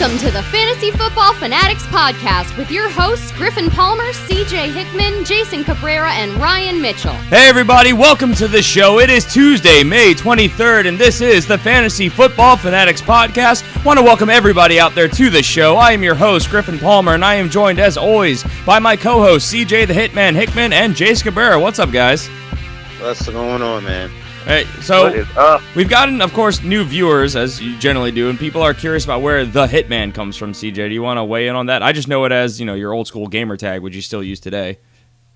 Welcome to the Fantasy Football Fanatics podcast with your hosts Griffin Palmer, CJ Hickman, Jason Cabrera, and Ryan Mitchell. Hey everybody, welcome to the show. It is Tuesday, May 23rd, and this is the Fantasy Football Fanatics podcast. I want to welcome everybody out there to the show. I am your host, Griffin Palmer, and I am joined, as always, by my co-hosts, CJ the Hitman Hickman and Jason Cabrera. What's up, guys? What's going on, man? Hey, so we've gotten, of course, new viewers, as you generally do, and people are curious about where the Hitman comes from, CJ. Do you want to weigh in on that? I just know it as, your old school gamer tag, which you still use today.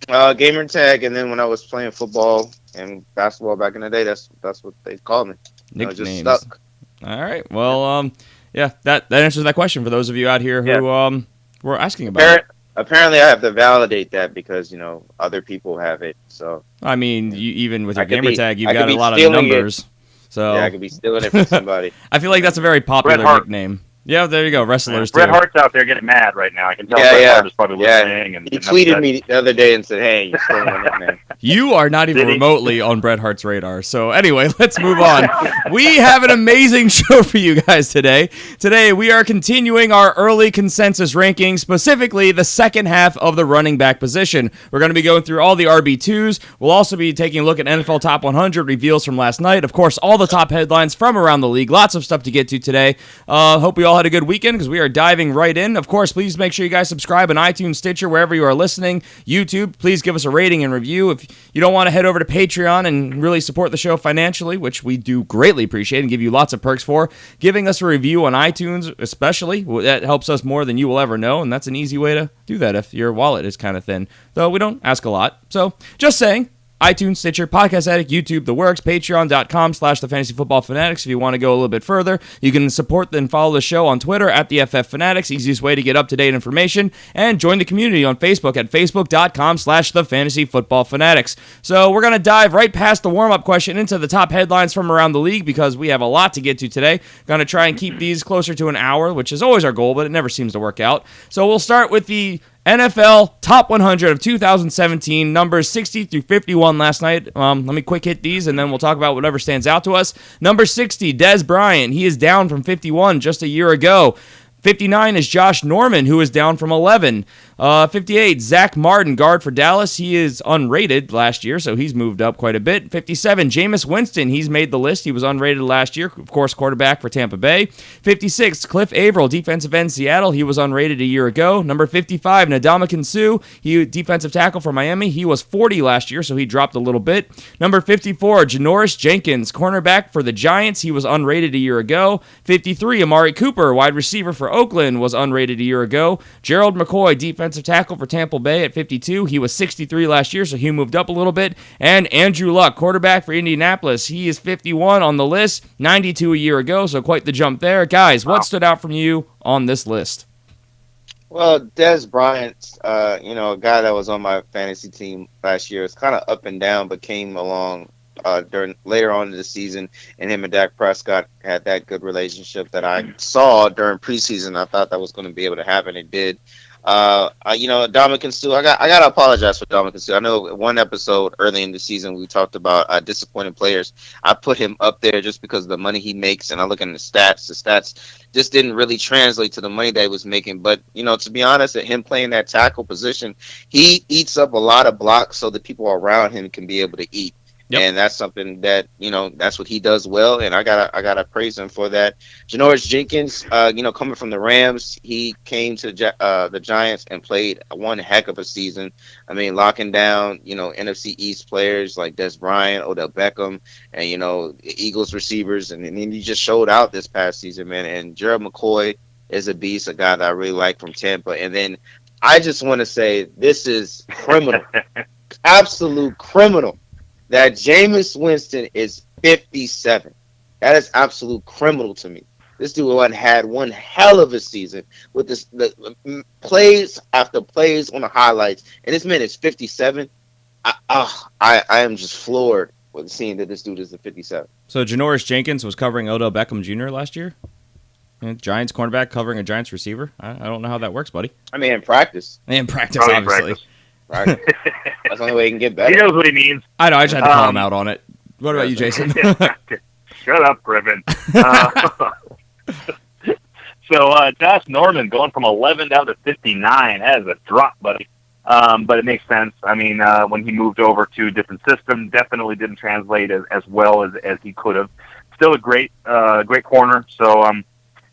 Gamer tag, and then when I was playing football and basketball back in the day, that's what they called me. Nicknames. Just stuck. All right. Well, that answers that question for those of you out here who were asking about it. Apparently, I have to validate that because, other people have it. So I mean, even with your gamer tag, you've got a lot of numbers. So yeah, I could be stealing it from somebody. I feel like that's a very popular nickname. Yeah, there you go. Wrestlers, Bret Hart's out there getting mad right now. I can tell Bret Hart is probably listening. And he tweeted me the other day and said, hey, you're stealing my nickname. You are not even remotely on Bret Hart's radar. So anyway, let's move on. We have an amazing show for you guys today. Today, we are continuing our early consensus rankings, specifically the second half of the running back position. We're going to be going through all the RB2s. We'll also be taking a look at NFL Top 100 reveals from last night. Of course, all the top headlines from around the league. Lots of stuff to get to today. Hope we all had a good weekend because we are diving right in. Of course, please make sure you guys subscribe on iTunes, Stitcher, wherever you are listening. YouTube, please give us a rating and review. If you don't want to head over to Patreon and really support the show financially, which we do greatly appreciate and give you lots of perks for, giving us a review on iTunes especially, that helps us more than you will ever know, and that's an easy way to do that if your wallet is kind of thin. Though we don't ask a lot. So, just saying. iTunes, Stitcher, Podcast Addict, YouTube, The Works, Patreon.com/TheFantasyFootballFanatics. If you want to go a little bit further, you can support and follow the show on Twitter at the FF Fanatics, easiest way to get up-to-date information, and join the community on Facebook at Facebook.com/TheFantasyFootballFanatics. So we're going to dive right past the warm-up question into the top headlines from around the league because we have a lot to get to today. Going to try and keep these closer to an hour, which is always our goal, but it never seems to work out. So we'll start with the NFL Top 100 of 2017, numbers 60 through 51 last night. Let me quick hit these, and then we'll talk about whatever stands out to us. Number 60, Dez Bryant. He is down from 51 just a year ago. 59 is Josh Norman, who is down from 11. 58, Zach Martin, guard for Dallas. He is unrated last year, so he's moved up quite a bit. 57, Jameis Winston. He's made the list. He was unrated last year, of course, quarterback for Tampa Bay. 56, Cliff Averill, defensive end, Seattle. He was unrated a year ago. Number 55, Ndamukong Suh, he defensive tackle for Miami. He was 40 last year, so he dropped a little bit. Number 54, Janoris Jenkins, cornerback for the Giants. He was unrated a year ago. 53, Amari Cooper, wide receiver for Oakland, was unrated a year ago. Gerald McCoy, defensive tackle for Tampa Bay at 52. He was 63 last year, so he moved up a little bit. And Andrew Luck, quarterback for Indianapolis. He is 51 on the list, 92 a year ago, so quite the jump there. Guys, what stood out from you on this list? Well, Dez Bryant, a guy that was on my fantasy team last year, is kind of up and down, but came along later on in the season, and him and Dak Prescott had that good relationship that I saw during preseason. I thought that was going to be able to happen. It did. Ndamukong Suh, I got to apologize for Ndamukong Suh. I know one episode early in the season we talked about disappointing players. I put him up there just because of the money he makes, and I look at the stats. The stats just didn't really translate to the money that he was making. But, to be honest, at him playing that tackle position, he eats up a lot of blocks so the people around him can be able to eat. Yep. And that's something that, that's what he does well, and I gotta praise him for that. Janoris Jenkins, coming from the Rams, he came to the Giants and played one heck of a season. I mean, locking down, NFC East players like Dez Bryant, Odell Beckham, and, Eagles receivers, and then he just showed out this past season, man. And Gerald McCoy is a beast, a guy that I really like from Tampa. And then I just want to say this is criminal, absolute criminal. That Jameis Winston is 57. That is absolute criminal to me. This dude had one hell of a season with the plays after plays on the highlights, and this man is 57. I am just floored with seeing that this dude is a 57. So Janoris Jenkins was covering Odell Beckham Jr. last year? Giants cornerback covering a Giants receiver? I don't know how that works, buddy. I mean, in practice. Obviously. Practice. Right. That's the only way he can get better. He knows what he means. I know. I just had to call him out on it. What about you, Jason? Shut up, Griffin. So Josh Norman going from 11 down to 59. That is a drop, buddy. But it makes sense. I mean, when he moved over to a different system, definitely didn't translate as well as he could have. Still a great corner. So,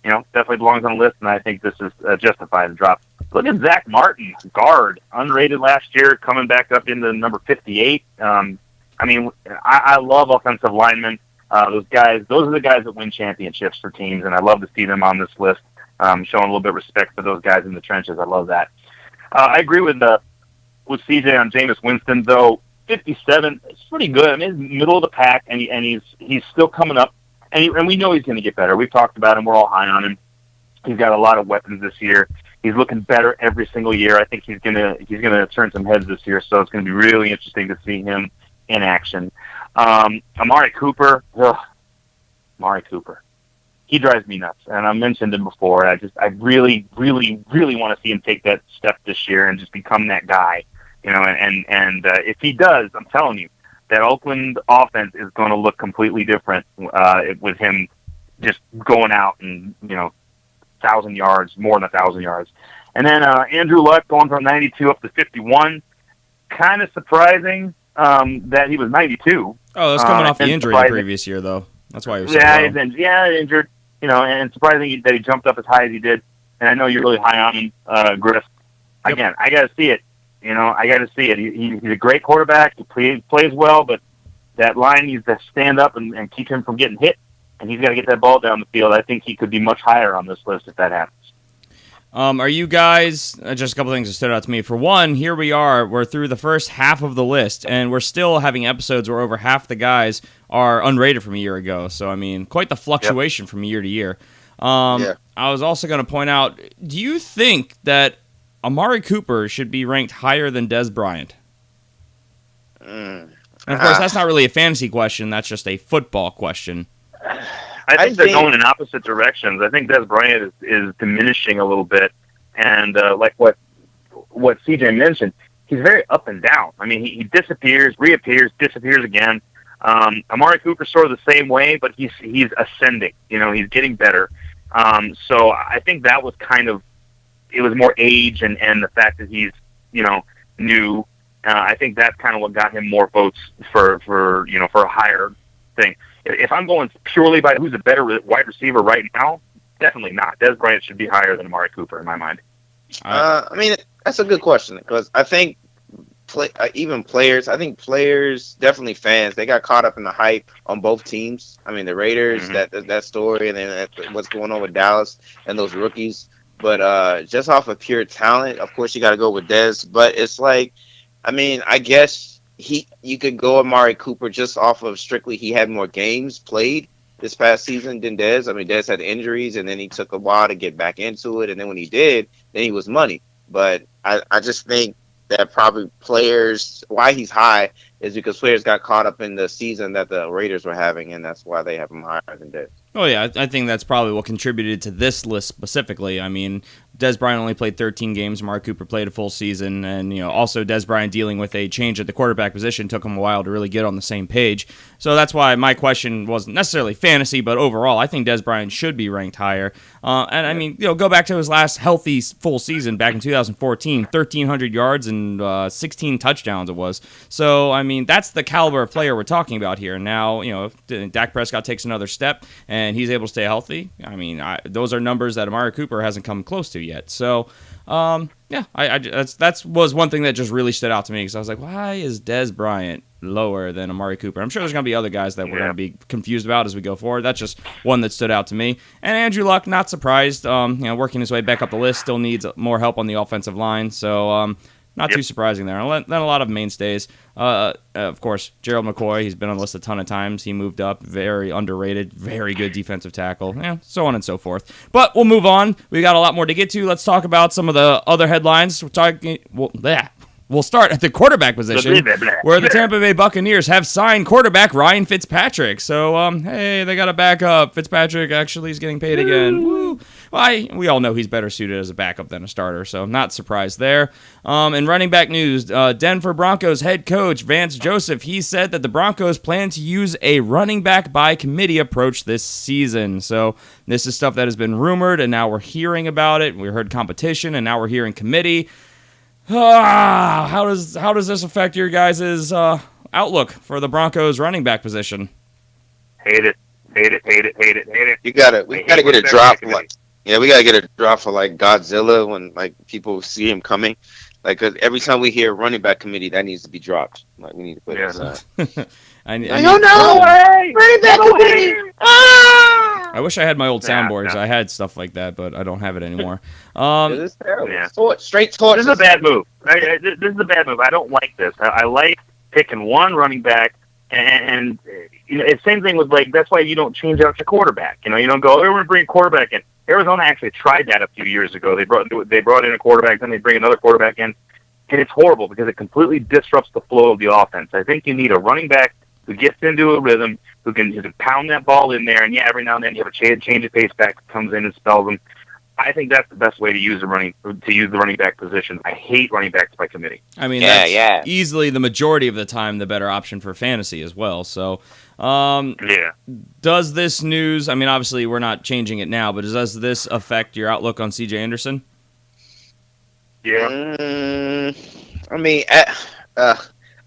definitely belongs on the list, and I think this is justified to drop. Look at Zach Martin, guard, unrated last year, coming back up into number 58. I love offensive linemen. Those are the guys that win championships for teams, and I love to see them on this list, showing a little bit of respect for those guys in the trenches. I love that. I agree with CJ on Jameis Winston, though. 57, it's pretty good. I mean, he's middle of the pack, and he's still coming up, and we know he's going to get better. We've talked about him. We're all high on him. He's got a lot of weapons this year. He's looking better every single year. I think he's gonna turn some heads this year, so it's going to be really interesting to see him in action. Amari Cooper, he drives me nuts, and I mentioned him before. I really, really, really want to see him take that step this year and just become that guy, And if he does, I'm telling you, that Oakland offense is going to look completely different with him just going out and 1,000 yards, more than 1,000 yards. And then Andrew Luck going from 92 up to 51. Kind of surprising that he was 92. Oh, that's coming off the injury the previous year, though. That's why he was so low. Injured. And surprising that he jumped up as high as he did. And I know you're really high on him, Griff. Again, I got to see it. I got to see it. He's a great quarterback. He plays well, but that line needs to stand up and keep him from getting hit. And he's got to get that ball down the field. I think he could be much higher on this list if that happens. Are you guys, just a couple things that stood out to me. For one, here we are. We're through the first half of the list, and we're still having episodes where over half the guys are unrated from a year ago. So, I mean, quite the fluctuation from year to year. I was also going to point out, do you think that Amari Cooper should be ranked higher than Dez Bryant? And, of course, that's not really a fantasy question. That's just a football question. I think they're going in opposite directions. I think Dez Bryant is diminishing a little bit, and like what CJ mentioned, he's very up and down. I mean, he disappears, reappears, disappears again. Amari Cooper's sort of the same way, but he's ascending. He's getting better. So I think that was it was more age and the fact that he's new. I think that's kind of what got him more votes for a higher thing. If I'm going purely by who's a better wide receiver right now, definitely not. Dez Bryant should be higher than Amari Cooper in my mind. That's a good question because I think even players, definitely fans, they got caught up in the hype on both teams. I mean, the Raiders, that story, and then what's going on with Dallas and those rookies. But just off of pure talent, of course, you got to go with Dez. But it's like, I guess you could go Amari Cooper just off of strictly he had more games played this past season than Dez. Dez had injuries, and then he took a while to get back into it. And then when he did, then he was money. But I just think that probably why he's high is because players got caught up in the season that the Raiders were having, and that's why they have him higher than Dez. Oh, yeah, I think that's probably what contributed to this list specifically. Dez Bryant only played 13 games. Amari Cooper played a full season. And, also Dez Bryant dealing with a change at the quarterback position took him a while to really get on the same page. So that's why my question wasn't necessarily fantasy, but overall, I think Dez Bryant should be ranked higher. Go back to his last healthy full season back in 2014, 1,300 yards and 16 touchdowns it was. So, that's the caliber of player we're talking about here. Now, if Dak Prescott takes another step and he's able to stay healthy, those are numbers that Amari Cooper hasn't come close to yet. So, that was one thing that just really stood out to me because I was like, why is Dez Bryant lower than Amari Cooper? I'm sure there's going to be other guys that we're going to be confused about as we go forward. That's just one that stood out to me. And Andrew Luck, not surprised. Working his way back up the list, still needs more help on the offensive line. So, not too surprising there. And then a lot of mainstays. Of course, Gerald McCoy, he's been on the list a ton of times. He moved up, very underrated, very good defensive tackle, so on and so forth. But we'll move on. We got a lot more to get to. Let's talk about some of the other headlines. We'll start at the quarterback position, where the Tampa Bay Buccaneers have signed quarterback Ryan Fitzpatrick. So, hey, they got a backup. Fitzpatrick actually is getting paid again. Woo. we all know he's better suited as a backup than a starter, so I'm not surprised there. In running back news, Denver Broncos head coach Vance Joseph, he said that the Broncos plan to use a running back by committee approach this season. So this is stuff that has been rumored, and now we're hearing about it. We heard competition, and now we're hearing committee. How does this affect your guys' outlook for the Broncos running back position? Hate it. We gotta get a drop we gotta get a drop for like Godzilla when like people see him coming. Like, 'cause every time we hear running back committee, that needs to be dropped. Like, we need to put it aside. Running back committee. I wish I had my old soundboards. I had stuff like that, but I don't have it anymore. This is terrible. Yeah. Straight torch. This is a bad move. This is a bad move. I don't like this. I like picking one running back, and it's same thing with like that's why you don't change out your quarterback. You don't go, we're going to bring a quarterback in. Arizona actually tried that a few years ago. They brought in a quarterback, then they bring another quarterback in, and it's horrible because it completely disrupts the flow of the offense. I think you need a running back who gets into a rhythm, who can pound that ball in there, and every now and then you have a change of pace back that comes in and spells them. I think that's the best way to use the running back position. I hate running backs by committee. I mean, that's easily the majority of the time the better option for fantasy as well. So, does this news? I mean, obviously we're not changing it now, but does this affect your outlook on C.J. Anderson? Yeah. I mean, I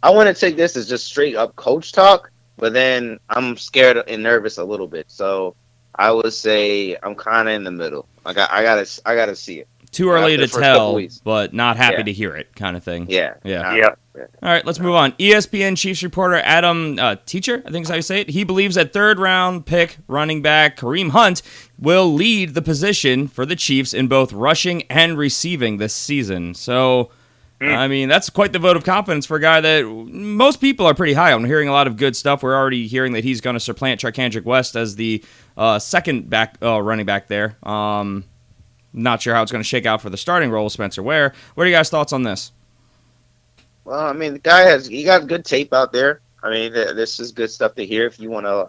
want to take this as just straight up coach talk, but then I'm scared and nervous a little bit. So I would say I'm kind of in the middle. I gotta see it. Too early to tell, but not happy to hear it, kind of thing. Yeah. All right, let's move on. ESPN Chiefs reporter Adam Teacher, I think is how you say it. He believes that third-round pick running back Kareem Hunt will lead the position for the Chiefs in both rushing and receiving this season. So, I mean, that's quite the vote of confidence for a guy that most people are pretty high on. We're hearing a lot of good stuff. We're already hearing that he's going to supplant Charkandrick West as the second running back there. Not sure how it's going to shake out for the starting role of Spencer Ware. What are you guys' thoughts on this? Well, I mean, the guy he got good tape out there. I mean, this is good stuff to hear if you want a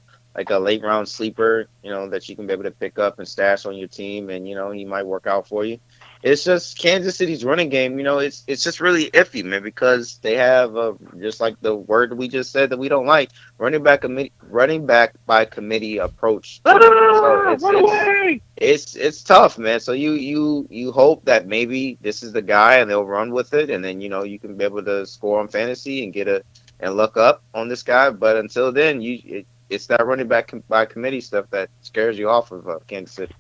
late round sleeper, that you can be able to pick up and stash on your team, and he might work out for you. It's just Kansas City's running game. It's just really iffy, man, because they have just like the word we just said that we don't like, running back by committee approach. It's tough, man. So you hope that maybe this is the guy and they'll run with it, and then you can be able to score on fantasy and look up on this guy. But until then, it's that running back by committee stuff that scares you off of Kansas City.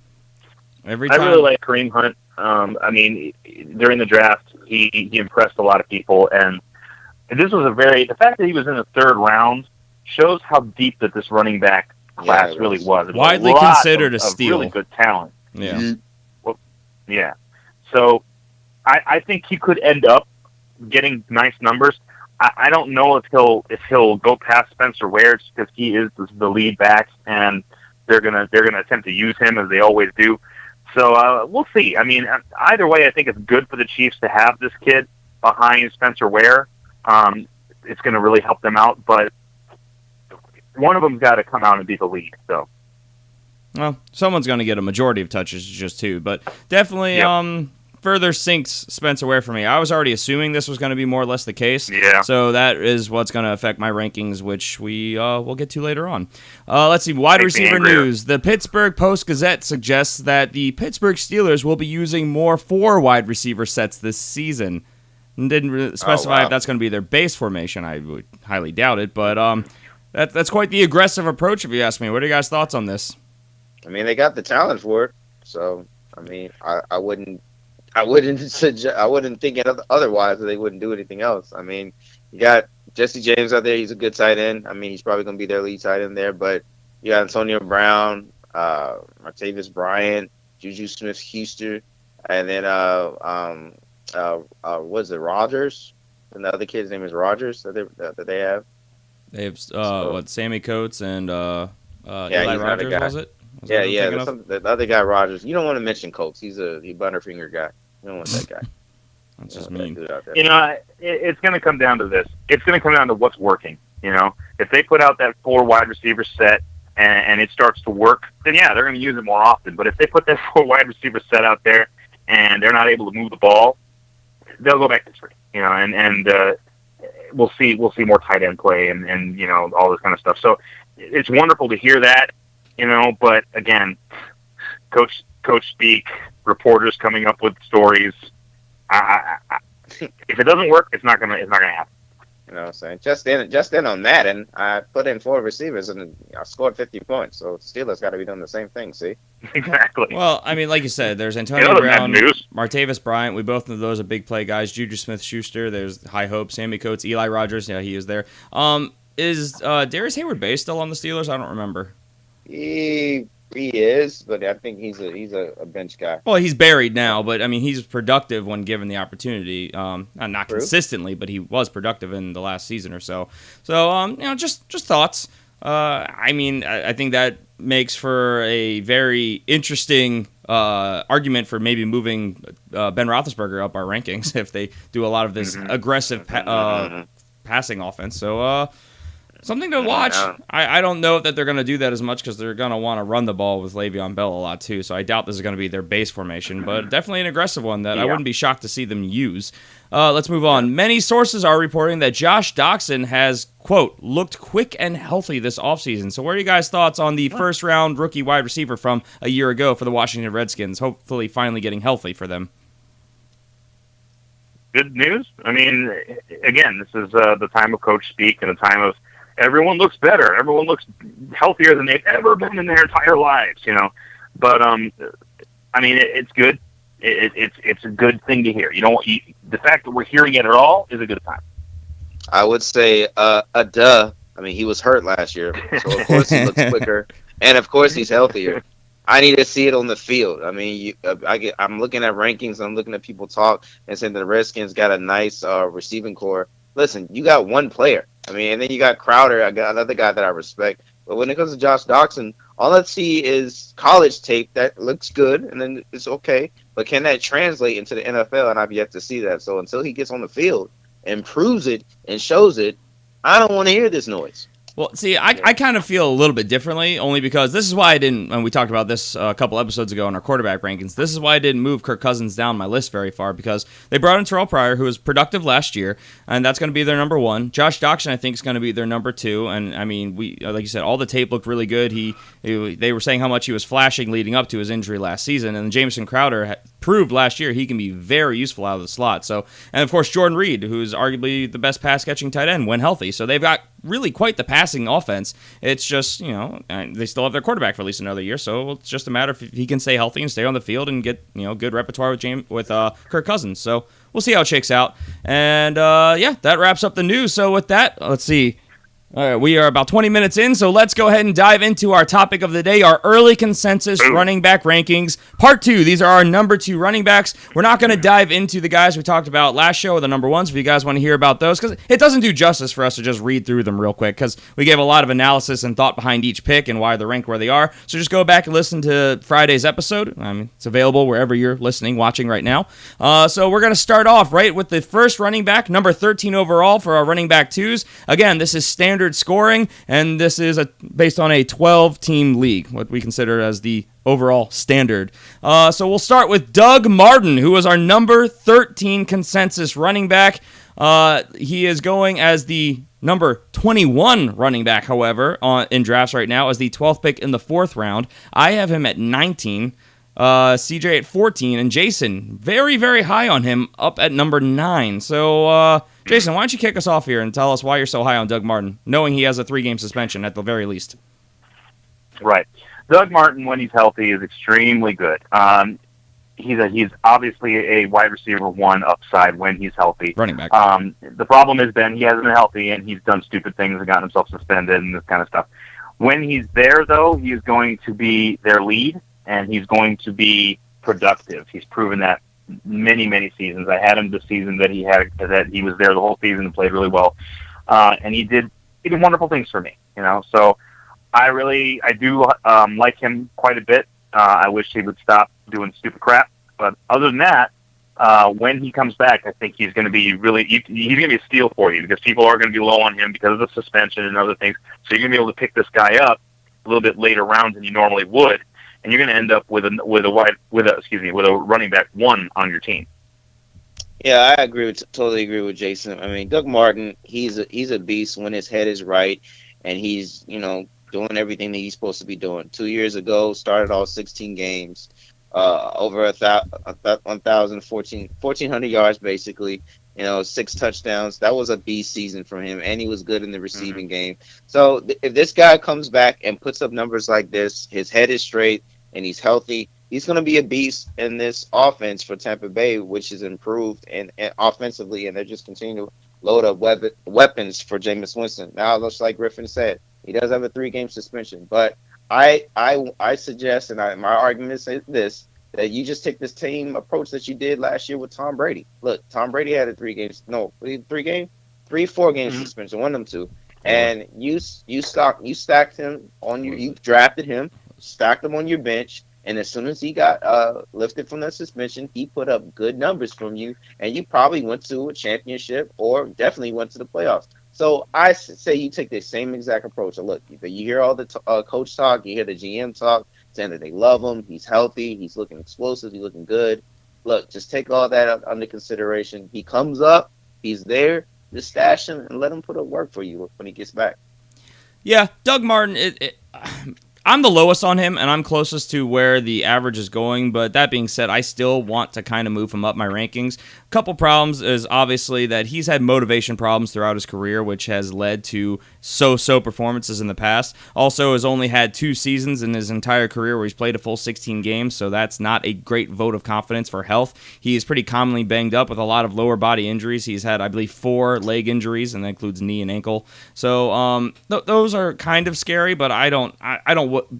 Every time. I really like Kareem Hunt. I mean, during the draft, he impressed a lot of people, and this was the fact that he was in the third round shows how deep that this running back class really was. Widely considered a steal. Really good talent. Yeah. Mm-hmm. Well, yeah. So I think he could end up getting nice numbers. I don't know if he'll go past Spencer Ware just because he is the lead back, and they're gonna attempt to use him as they always do. So we'll see. I mean, either way, I think it's good for the Chiefs to have this kid behind Spencer Ware. It's going to really help them out, but one of them's got to come out and be the lead. So, well, someone's going to get a majority of touches, just two, but definitely further sinks Spencer Ware for me. I was already assuming this was going to be more or less the case. Yeah. So that is what's going to affect my rankings, which we will get to later on. Let's see. Wide receiver news. The Pittsburgh Post-Gazette suggests that the Pittsburgh Steelers will be using more 4 wide receiver sets this season. Didn't specify if that's going to be their base formation. I would highly doubt it, but that's quite the aggressive approach if you ask me. What are you guys' thoughts on this? I mean, they got the talent for it. So, I mean, I wouldn't think it otherwise, that they wouldn't do anything else. I mean, you got Jesse James out there. He's a good tight end. I mean, he's probably going to be their lead tight end there. But you got Antonio Brown, Martavis Bryant, Juju Smith-Schuster, and then was it Rogers? And the other kid's name is Rogers that they have. They have Sammy Coates and Eli Rogers, was it? The other guy, Rogers. You don't want to mention Coates. He's a Butterfinger guy. You don't want that guy. That's just mean. It's going to come down to this. It's going to come down to what's working. If they put out that 4 wide receiver set, and it starts to work, then yeah, they're going to use it more often. But if they put that 4 wide receiver set out there and they're not able to move the ball, they'll go back to 3. And we'll see more tight end play and all this kind of stuff. So it's wonderful to hear that, But again, coach speak, reporters coming up with stories. If it doesn't work, it's not gonna happen. You know what I'm saying? Just in on Madden, I put in 4 receivers and I scored 50 points. So Steelers got to be doing the same thing, see? Exactly. Well, I mean, like you said, there's Antonio Brown, Martavis Bryant. We both know those are big play guys. Juju Smith-Schuster, there's high hope. Sammy Coates, Eli Rogers, yeah, he is there. Is Darius Hayward-Bay still on the Steelers? I don't remember. He is, but I think he's a bench guy. Well, he's buried now, but I mean, he's productive when given the opportunity. Not consistently, but he was productive in the last season or so. So, just thoughts. I mean, I think that makes for a very interesting argument for maybe moving Ben Roethlisberger up our rankings if they do a lot of this aggressive passing offense. So, something to watch. I don't know that they're going to do that as much because they're going to want to run the ball with Le'Veon Bell a lot too. So I doubt this is going to be their base formation, but definitely an aggressive one that I wouldn't be shocked to see them use. Let's move on. Many sources are reporting that Josh Doctson has, quote, looked quick and healthy this offseason. So what are you guys' thoughts on the first-round rookie wide receiver from a year ago for the Washington Redskins, hopefully finally getting healthy for them? Good news. I mean, again, this is the time of coach speak and the time of everyone looks better. Everyone looks healthier than they've ever been in their entire lives, But, I mean, it's good. It's a good thing to hear. The fact that we're hearing it at all is a good time. I would say a duh. I mean, he was hurt last year, so of course he looks quicker, and of course he's healthier. I need to see it on the field. I mean, I'm looking at rankings. I'm looking at people talk and saying the Redskins got a nice receiving core. Listen, you got one player. I mean, and then you got Crowder. I got another guy that I respect. But when it comes to Josh Doctson, all I see is college tape that looks good, and then it's okay. But can that translate into the NFL? And I've yet to see that. So until he gets on the field and proves it and shows it, I don't want to hear this noise. Well, see, I kind of feel a little bit differently, only because this is why I didn't, and we talked about this a couple episodes ago in our quarterback rankings, this is why I didn't move Kirk Cousins down my list very far, because they brought in Terrell Pryor, who was productive last year, and that's going to be their number 1. Josh Doctson, I think, is going to be their number 2, and I mean, like you said, all the tape looked really good. They were saying how much he was flashing leading up to his injury last season, and Jamison Crowder proved last year he can be very useful out of the slot. So, and of course, Jordan Reed, who's arguably the best pass-catching tight end when healthy. So they've got really quite the passing offense. It's just, they still have their quarterback for at least another year, so it's just a matter if he can stay healthy and stay on the field and get, good repertoire with Kirk Cousins. So we'll see how it shakes out. And, that wraps up the news. So with that, let's see. All right, we are about 20 minutes in, so let's go ahead and dive into our topic of the day, our early consensus running back rankings. Part 2, these are our number 2 running backs. We're not going to dive into the guys we talked about last show, the number 1s, if you guys want to hear about those, because it doesn't do justice for us to just read through them real quick, because we gave a lot of analysis and thought behind each pick and why they're ranked where they are. So just go back and listen to Friday's episode. I mean, it's available wherever you're listening, watching right now. So we're going to start off, right, with the first running back, number 13 overall for our running back 2s. Again, this is standard scoring, and this is based on a 12-team league, what we consider as the overall standard. So we'll start with Doug Martin, who was our number 13 consensus running back. He is going as the number 21 running back, however, in drafts right now, as the 12th pick in the 4th round. I have him at 19. CJ at 14, and Jason, very, very high on him, up at number 9. So, Jason, why don't you kick us off here and tell us why you're so high on Doug Martin, knowing he has a 3-game suspension at the very least. Right. Doug Martin, when he's healthy, is extremely good. He's obviously a wide receiver 1 upside when he's healthy. Running back. The problem has been he hasn't been healthy, and he's done stupid things and gotten himself suspended and this kind of stuff. When he's there, though, he is going to be their lead, and he's going to be productive. He's proven that many, many seasons. I had him the season that he was there the whole season and played really well, and he did wonderful things for me. So I do like him quite a bit. I wish he would stop doing stupid crap, but other than that, when he comes back, I think he's going to be he's going to be a steal for you, because people are going to be low on him because of the suspension and other things. So you're going to be able to pick this guy up little bit later rounds than you normally would, and you're going to end up with a running back 1 on your team. Yeah, I totally agree with Jason. I mean, Doug Martin, he's a beast when his head is right, and he's doing everything that he's supposed to be doing. 2 years ago, started all 16 games, over 1,400 yards basically. 6 touchdowns. That was a beast season for him, and he was good in the receiving game. So if this guy comes back and puts up numbers like this, his head is straight and he's healthy, he's going to be a beast in this offense for Tampa Bay, which is improved and offensively, and they're just continuing to load up weapons for Jameis Winston. Now, looks like Griffin said, he does have a 3-game suspension, but I suggest, and my argument is this, that you just take this same approach that you did last year with Tom Brady. Look, Tom Brady had a 4-game suspension, one of them two, and you stacked him on you drafted him, stacked him on your bench, and as soon as he got lifted from that suspension, he put up good numbers from you, and you probably went to a championship or definitely went to the playoffs. So I say you take the same exact approach. So look, you hear all the coach talk, you hear the GM talk, saying that they love him, he's healthy, he's looking explosive, he's looking good. Look, just take all that under consideration. He comes up, he's there, just stash him and let him put up work for you when he gets back. Yeah, Doug Martin, I'm the lowest on him, and I'm closest to where the average is going, but that being said, I still want to kind of move him up my rankings. A couple problems is obviously that he's had motivation problems throughout his career, which has led to so-so performances in the past. Also has only had 2 seasons in his entire career where he's played a full 16 games, so that's not a great vote of confidence for health. He is pretty commonly banged up with a lot of lower body injuries. He's had, I believe, 4 leg injuries, and that includes knee and ankle. So those are kind of scary, but I don't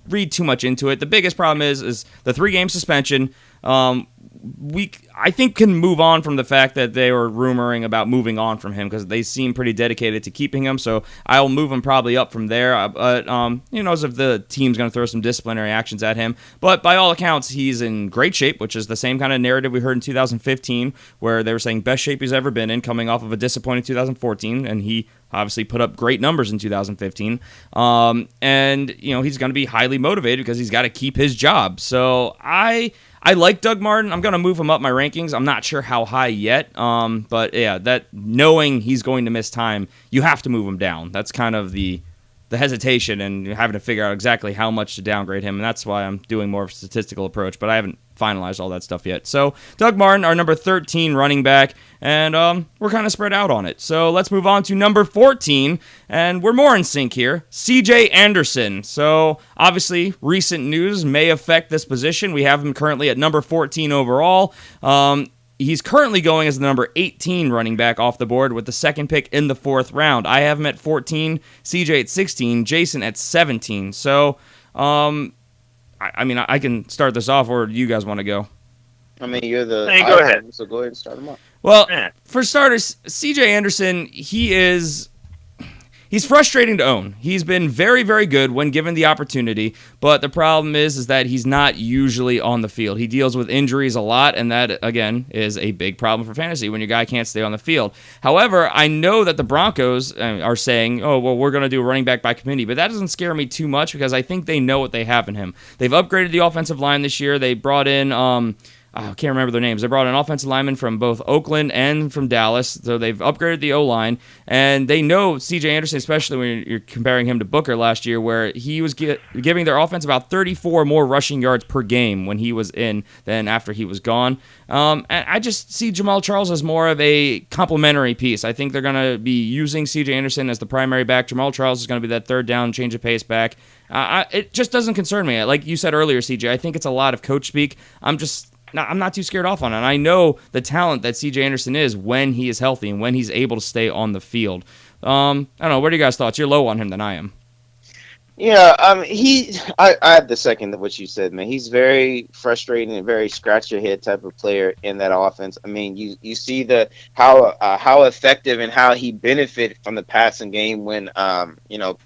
read too much into it. The biggest problem is the 3-game suspension. I think can move on from the fact that they were rumoring about moving on from him because they seem pretty dedicated to keeping him. So I'll move him probably up from there. But who knows if the team's going to throw some disciplinary actions at him. But by all accounts, he's in great shape, which is the same kind of narrative we heard in 2015, where they were saying best shape he's ever been in, coming off of a disappointing 2014, and he obviously put up great numbers in 2015. And he's going to be highly motivated because he's got to keep his job. So I like Doug Martin. I'm going to move him up my rankings. I'm not sure how high yet. But yeah, that knowing he's going to miss time, you have to move him down. That's kind of the hesitation and having to figure out exactly how much to downgrade him. And that's why I'm doing more of a statistical approach, but I haven't finalized all that stuff yet. So Doug Martin, our number 13 running back, and we're kind of spread out on it. So let's move on to number 14, and we're more in sync here. C.J. Anderson. So obviously recent news may affect this position. We have him currently at number 14 overall. He's currently going as the number 18 running back off the board with the 2nd pick in the 4th round. I have him at 14, CJ at 16, Jason at 17. So, I can start this off, or do you guys want to go? I mean, you're the... Hey, go ahead. So go ahead and start him off. Well, for starters, CJ Anderson, he's frustrating to own. He's been very, very good when given the opportunity, but the problem is that he's not usually on the field. He deals with injuries a lot, and that, again, is a big problem for fantasy when your guy can't stay on the field. However, I know that the Broncos are saying, oh, well, we're going to do a running back by committee, but that doesn't scare me too much because I think they know what they have in him. They've upgraded the offensive line this year. They brought in... I can't remember their names. They brought an offensive lineman from both Oakland and from Dallas, so they've upgraded the O-line, and they know C.J. Anderson, especially when you're comparing him to Booker last year, where he was giving their offense about 34 more rushing yards per game when he was in than after he was gone. And I just see Jamal Charles as more of a complementary piece. I think they're going to be using C.J. Anderson as the primary back. Jamal Charles is going to be that third down, change of pace back. It just doesn't concern me. Like you said earlier, C.J., I think it's a lot of coach speak. I'm not too scared off on it. And I know the talent that C.J. Anderson is when he is healthy and when he's able to stay on the field. I don't know. What are you guys' thoughts? You're low on him than I am. Yeah, I have the second of what you said, man. He's very frustrating and very scratch your head type of player in that offense. I mean, you see how effective and how he benefited from the passing game when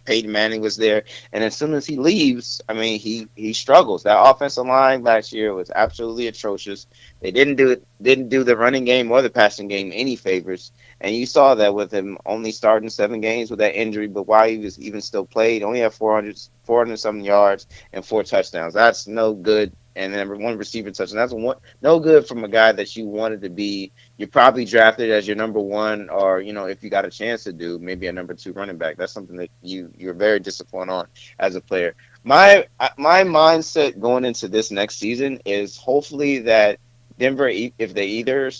Peyton Manning was there, and as soon as he leaves, I mean he struggles. That offensive line last year was absolutely atrocious. They didn't do the running game or the passing game any favors. And you saw that with him only starting 7 games with that injury, but while he was even still played, only had 400 something yards and 4 touchdowns. That's no good. And then one receiver touchdown. That's no good from a guy that you wanted to be. You probably drafted as your number one, or if you got a chance to do maybe a number 2 running back. That's something that you're very disappointed on as a player. My mindset going into this next season is hopefully that Denver, if they either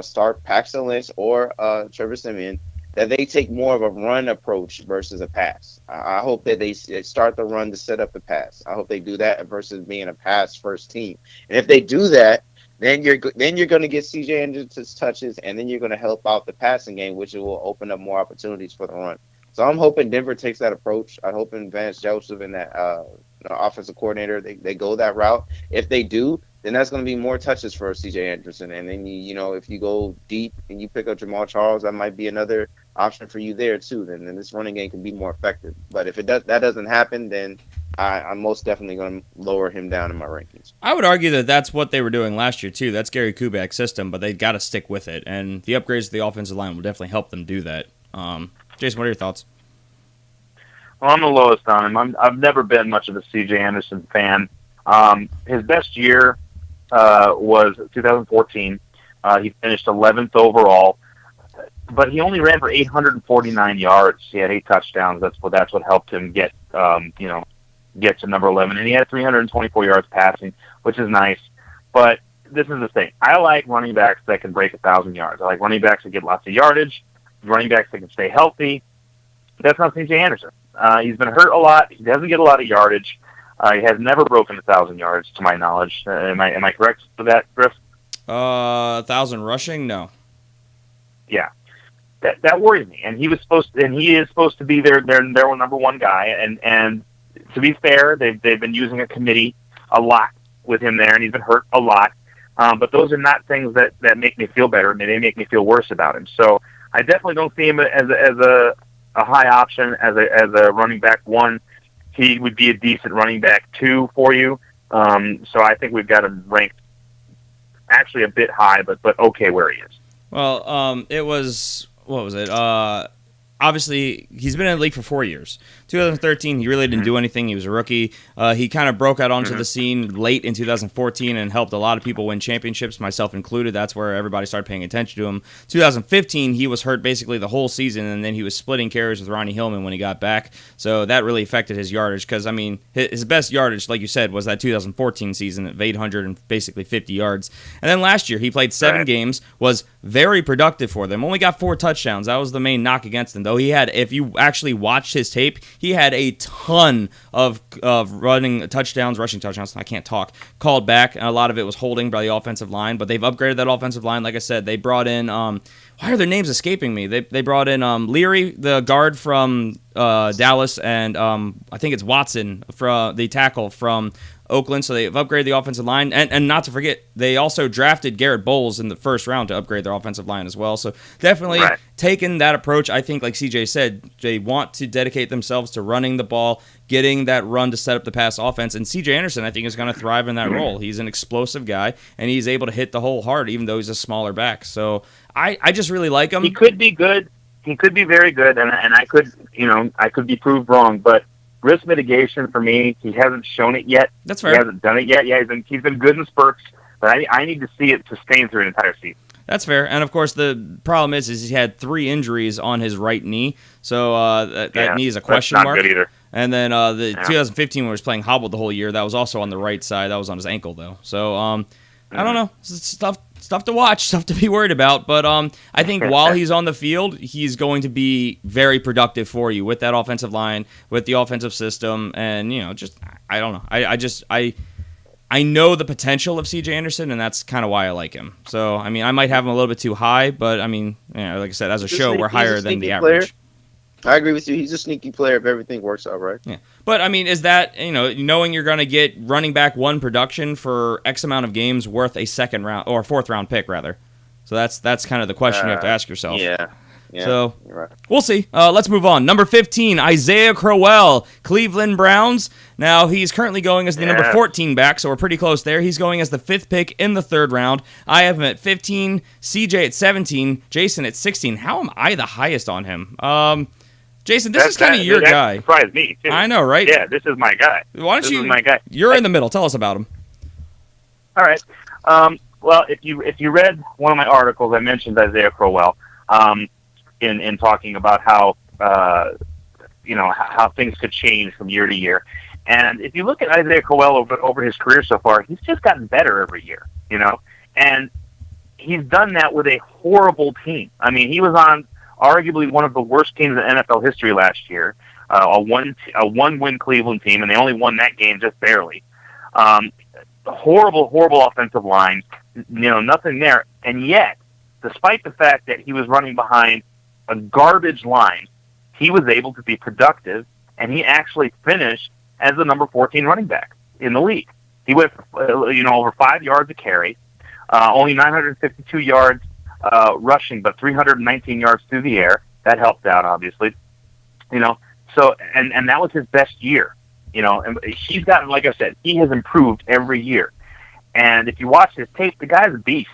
start Paxton Lynch or Trevor Siemian, that they take more of a run approach versus a pass. I hope that they start the run to set up the pass. I hope they do that versus being a pass first team. And if they do that, then you're going to get C.J. Anderson's touches, and then you're going to help out the passing game, which will open up more opportunities for the run. So I'm hoping Denver takes that approach. I'm hoping Vance Joseph and that offensive coordinator, they go that route. If they do, then that's going to be more touches for C.J. Anderson. And then, if you go deep and you pick up Jamal Charles, that might be another option for you there too. Then this running game can be more effective. But if that doesn't happen, then I'm most definitely going to lower him down in my rankings. I would argue that that's what they were doing last year too. That's Gary Kubak's system, but they got to stick with it. And the upgrades to the offensive line will definitely help them do that. Jason, what are your thoughts? Well, I'm the lowest on him. I've never been much of a C.J. Anderson fan. His best year was 2014. He finished 11th overall, but he only ran for 849 yards. He had 8 touchdowns. That's what helped him get to number 11. And he had 324 yards passing, which is nice. But this is the thing. I like running backs that can break 1,000 yards. I like running backs that get lots of yardage, running backs that can stay healthy. That's not C.J. Anderson. He's been hurt a lot. He doesn't get a lot of yardage. He has never broken 1,000 yards, to my knowledge. Am I correct for that, Griff? 1,000 rushing? No. Yeah, that worries me. And he is supposed to be their number one guy. And to be fair, they've been using a committee a lot with him there, and he's been hurt a lot. But those are not things that make me feel better. They make me feel worse about him. So I definitely don't see him as a high option as a running back 1. He would be a decent running back 2 for you. So I think we've got him ranked actually a bit high, but okay where he is. Well, it was, what was it? Obviously, he's been in the league for 4 years. 2013, he really didn't do anything. He was a rookie. He kind of broke out onto the scene late in 2014 and helped a lot of people win championships, myself included. That's where everybody started paying attention to him. 2015, he was hurt basically the whole season, and then he was splitting carries with Ronnie Hillman when he got back. So that really affected his yardage because, I mean, his best yardage, like you said, was that 2014 season of 850 yards. And then last year, he played 7 games, was very productive for them. Only got 4 touchdowns. That was the main knock against him, though. He had, if you actually watched his tape, he had a ton of rushing touchdowns, I can't talk, called back, and a lot of it was holding by the offensive line, but they've upgraded that offensive line. Like I said, they brought in, why are their names escaping me? They brought in Leary, the guard from Dallas, and I think it's Watson, from the tackle from Oakland, so they've upgraded the offensive line. And not to forget, they also drafted Garrett Bowles in the first round to upgrade their offensive line as well. So definitely taking that approach. I think, like CJ said, they want to dedicate themselves to running the ball, getting that run to set up the pass offense. And CJ Anderson, I think, is going to thrive in that role. He's an explosive guy, and he's able to hit the hole hard, even though he's a smaller back. So I just really like him. He could be good. He could be very good, and I could be proved wrong, but risk mitigation for me, he hasn't shown it yet. That's fair. He hasn't done it yet. Yeah, he's been good in spurts, but I need to see it sustain through an entire season. That's fair. And, of course, the problem is he had 3 injuries on his right knee, so that knee is a question mark. That's not good either. And then 2015, when he was playing hobbled the whole year, that was also on the right side. That was on his ankle, though. So, I don't know. It's stuff to watch, stuff to be worried about. But I think while he's on the field, he's going to be very productive for you with that offensive line, with the offensive system, and just I don't know. I know the potential of C.J. Anderson, and that's kind of why I like him. So I mean, I might have him a little bit too high, but I mean, like I said, as a show, we're higher than the average. I agree with you. He's a sneaky player if everything works out right. Yeah. But, I mean, is that, knowing you're going to get running back 1 production for X amount of games worth a 2nd round, or 4th round pick, rather? So that's kind of the question you have to ask yourself. Yeah. Yeah, So you're right. we'll see. Let's move on. Number 15, Isaiah Crowell, Cleveland Browns. Now, he's currently going as the number 14 back, so we're pretty close there. He's going as the 5th pick in the 3rd round. I have him at 15, CJ at 17, Jason at 16. How am I the highest on him? Jason, this is kind of your guy. That surprised me, too. I know, right? Yeah, this is my guy. Why don't this is my guy. You're in the middle. Tell us about him. All right. Well, if you read one of my articles, I mentioned Isaiah Crowell in talking about how how things could change from year to year. And if you look at Isaiah Crowell over his career so far, he's just gotten better every year, and he's done that with a horrible team. I mean, he was on arguably one of the worst teams in NFL history last year, a one-win Cleveland team, and they only won that game just barely. Horrible offensive line, nothing there. And yet, despite the fact that he was running behind a garbage line, he was able to be productive, and he actually finished as the number 14 running back in the league. He went, over 5 yards a carry, only 952 yards rushing, but 319 yards through the air. That helped out, obviously. So and that was his best year. And he's gotten, like I said, he has improved every year. And if you watch his tape, the guy's a beast.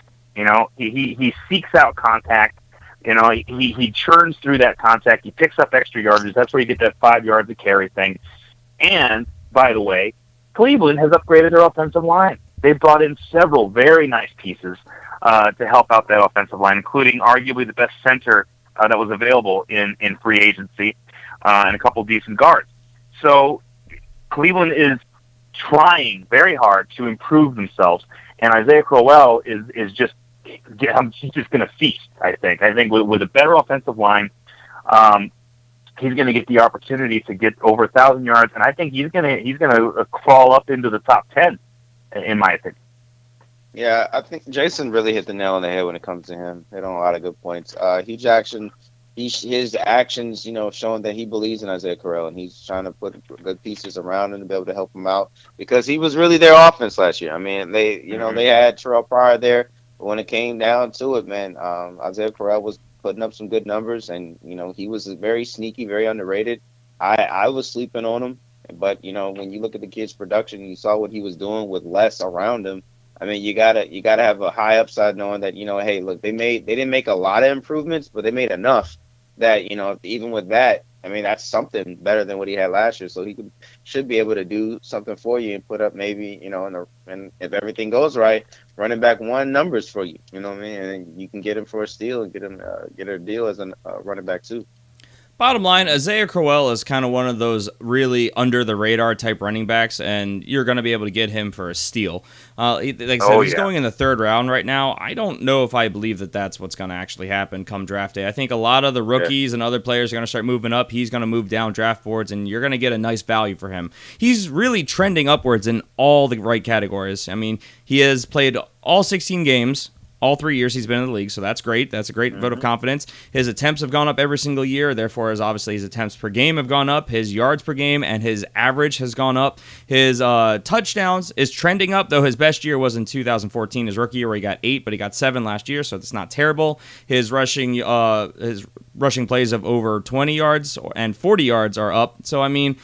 He seeks out contact. He churns through that contact. He picks up extra yardage. That's where you get that 5 yards a carry thing. And, by the way, Cleveland has upgraded their offensive line. They've brought in several very nice pieces to help out that offensive line, including arguably the best center that was available in free agency and a couple decent guards. So Cleveland is trying very hard to improve themselves, and Isaiah Crowell is just he's just going to feast. I think with a better offensive line, he's going to get the opportunity to get over 1,000 yards, and I think he's going to crawl up into the top 10, in my opinion. Yeah, I think Jason really hit the nail on the head when it comes to him. Hit on a lot of good points. Huge action. His actions, showing that he believes in Isaiah Crowell, and he's trying to put good pieces around him to be able to help him out, because he was really their offense last year. I mean, they had Terrell Pryor there, but when it came down to it, man, Isaiah Crowell was putting up some good numbers, and he was very sneaky, very underrated. I was sleeping on him, but when you look at the kid's production, you saw what he was doing with less around him. I mean, you gotta have a high upside, knowing that hey, look, they didn't make a lot of improvements, but they made enough that even with that, I mean, that's something better than what he had last year. So he should be able to do something for you and put up maybe and if everything goes right, running back one numbers for you. You know what I mean? And you can get him for a steal and get a deal as a running back too. Bottom line, Isaiah Crowell is kind of one of those really under-the-radar type running backs, and you're going to be able to get him for a steal. Like I said, he's going in the 3rd round right now. I don't know if I believe that that's what's going to actually happen come draft day. I think a lot of the rookies and other players are going to start moving up. He's going to move down draft boards, and you're going to get a nice value for him. He's really trending upwards in all the right categories. I mean, he has played all 16 games. All 3 years he's been in the league, so that's great. That's a great vote of confidence. His attempts have gone up every single year, therefore, obviously his attempts per game have gone up, his yards per game, and his average has gone up. His touchdowns is trending up, though his best year was in 2014, his rookie year, where he got 8, but he got 7 last year, so it's not terrible. His rushing plays of over 20 yards and 40 yards are up. So, I mean,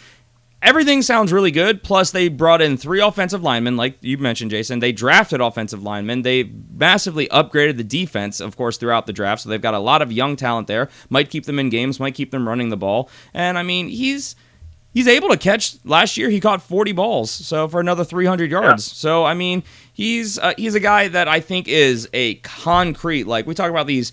everything sounds really good, plus they brought in 3 offensive linemen, like you mentioned, Jason. They drafted offensive linemen. They massively upgraded the defense, of course, throughout the draft, so they've got a lot of young talent there. Might keep them in games, might keep them running the ball. And, I mean, he's able to catch. Last year, he caught 40 balls, so for another 300 yards. Yeah. So, I mean, he's a guy that I think is a concrete, like we talk about these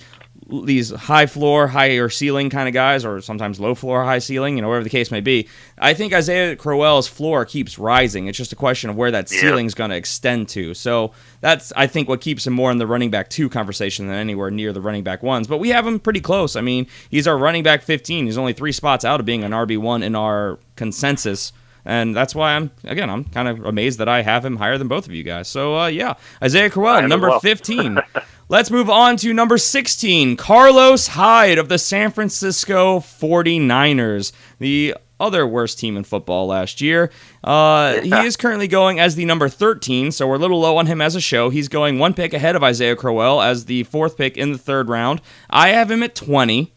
high floor, higher ceiling kind of guys, or sometimes low floor, high ceiling, whatever the case may be. I think Isaiah Crowell's floor keeps rising. It's just a question of where that ceiling's going to extend to. So that's, I think, what keeps him more in the running back 2 conversation than anywhere near the running back 1s. But we have him pretty close. I mean, he's our running back 15. He's only 3 spots out of being an RB1 in our consensus. And that's why I'm kind of amazed that I have him higher than both of you guys. So, Isaiah Crowell, number 15. Let's move on to number 16, Carlos Hyde of the San Francisco 49ers, the other worst team in football last year. He is currently going as the number 13, so we're a little low on him as a show. He's going 1 pick ahead of Isaiah Crowell as the 4th pick in the 3rd round. I have him at 20.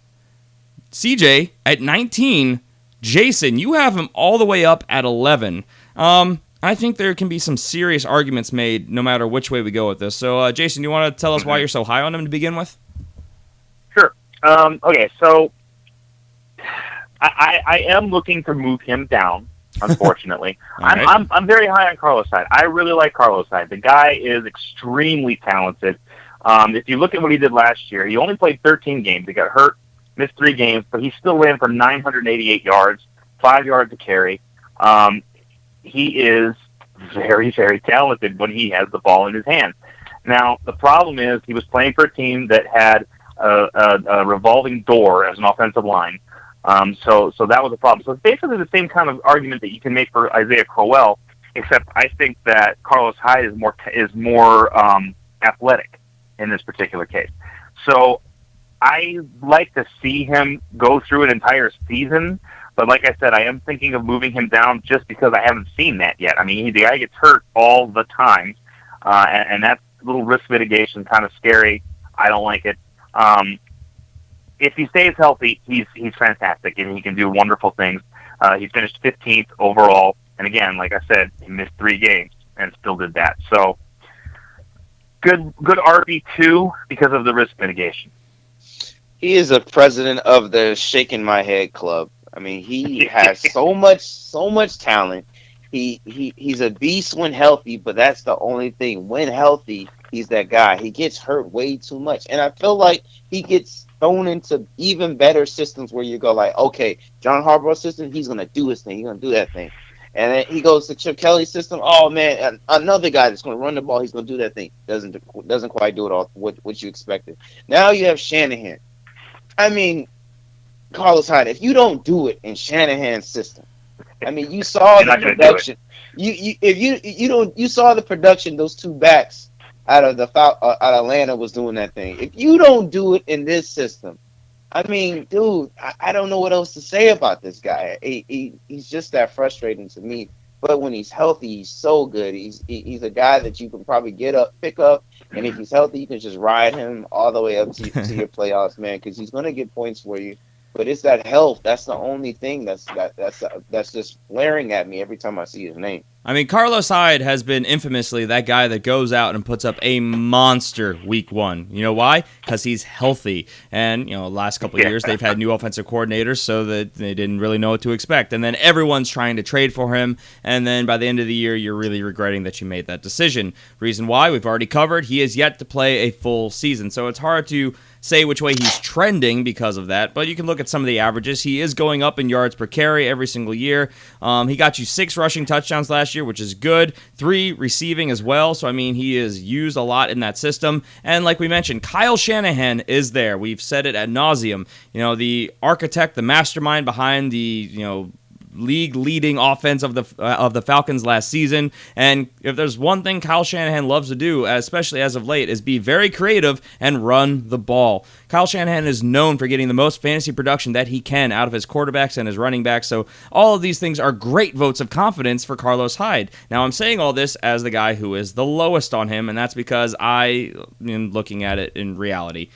CJ at 19. Jason, you have him all the way up at 11. I think there can be some serious arguments made no matter which way we go with this. So, Jason, you want to tell us why you're so high on him to begin with? Sure. Okay, so I am looking to move him down, unfortunately. Right. I'm very high on Carlos Hyde. I really like Carlos Hyde. The guy is extremely talented. If you look at what he did last year, he only played 13 games. He got hurt, missed 3 games, but he still ran for 988 yards, 5 yards to carry. He is very, very talented when he has the ball in his hand. Now, the problem is he was playing for a team that had a revolving door as an offensive line. So that was a problem. So it's basically the same kind of argument that you can make for Isaiah Crowell, except I think that Carlos Hyde is more athletic in this particular case. So I like to see him go through an entire season, but like I said, I am thinking of moving him down just because I haven't seen that yet. I mean, the guy gets hurt all the time, and that little risk mitigation kind of scary. I don't like it. If he stays healthy, he's fantastic, and he can do wonderful things. He finished 15th overall, and again, like I said, he missed 3 games and still did that. So good RB2 because of the risk mitigation. He is a president of the Shaking My Head Club. I mean, he has so much talent. He's a beast when healthy, but that's the only thing. When healthy, he's that guy. He gets hurt way too much, and I feel like he gets thrown into even better systems where you go like, okay, John Harbaugh's system, he's gonna do his thing, he's gonna do that thing, and then he goes to Chip Kelly's system. Oh man, another guy that's gonna run the ball, he's gonna do that thing. Doesn't quite do it all what you expected. Now you have Shanahan. I mean, Carlos Hyde, if you don't do it in Shanahan's system, I mean, you saw the production. You saw the production. Those 2 backs out of Atlanta was doing that thing. If you don't do it in this system, I mean, dude, I don't know what else to say about this guy. He's just that frustrating to me. But when he's healthy, he's so good. He's a guy that you can probably pick up, and if he's healthy, you can just ride him all the way up to your playoffs, man, because he's going to get points for you. But it's that health. That's the only thing that's just glaring at me every time I see his name. I mean, Carlos Hyde has been infamously that guy that goes out and puts up a monster week 1. You know why? Because he's healthy. And, last couple of years, they've had new offensive coordinators, so that they didn't really know what to expect. And then everyone's trying to trade for him. And then by the end of the year, you're really regretting that you made that decision. Reason why, we've already covered. He has yet to play a full season. So it's hard to say which way he's trending because of that, but you can look at some of the averages. He is going up in yards per carry every single year. He got you 6 rushing touchdowns last year, which is good. 3 receiving as well. So, I mean, he is used a lot in that system. And like we mentioned, Kyle Shanahan is there. We've said it ad nauseum. The architect, the mastermind behind the, league-leading offense of the Falcons last season. And if there's one thing Kyle Shanahan loves to do, especially as of late, is be very creative and run the ball. Kyle Shanahan is known for getting the most fantasy production that he can out of his quarterbacks and his running backs. So all of these things are great votes of confidence for Carlos Hyde. Now, I'm saying all this as the guy who is the lowest on him, and that's because I am looking at it in reality.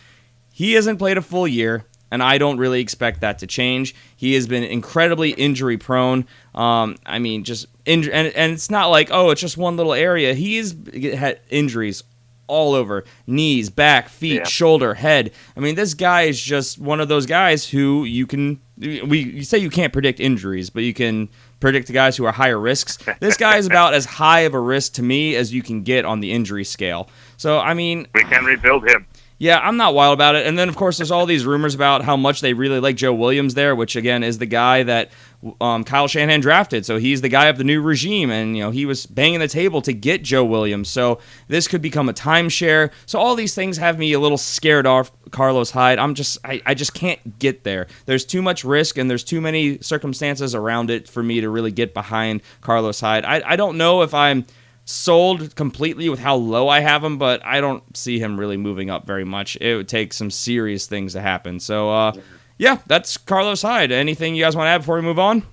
He hasn't played a full year, and I don't really expect that to change. He has been incredibly injury prone. And it's not like, it's just one little area. He's had injuries all over: knees, back, feet, shoulder, head. I mean, this guy is just one of those guys who you say you can't predict injuries, but you can predict the guys who are higher risks. This guy is about as high of a risk to me as you can get on the injury scale. So, I mean, we can rebuild him. Yeah, I'm not wild about it. And then, of course, there's all these rumors about how much they really like Joe Williams there, which, again, is the guy that Kyle Shanahan drafted. So he's the guy of the new regime, and, he was banging the table to get Joe Williams. So this could become a timeshare. So all these things have me a little scared off Carlos Hyde. I just can't get there. There's too much risk, and there's too many circumstances around it for me to really get behind Carlos Hyde. I don't know if I'm sold completely with how low I have him, but I don't see him really moving up very much. It would take some serious things to happen. So, that's Carlos Hyde. Anything you guys want to add before we move on?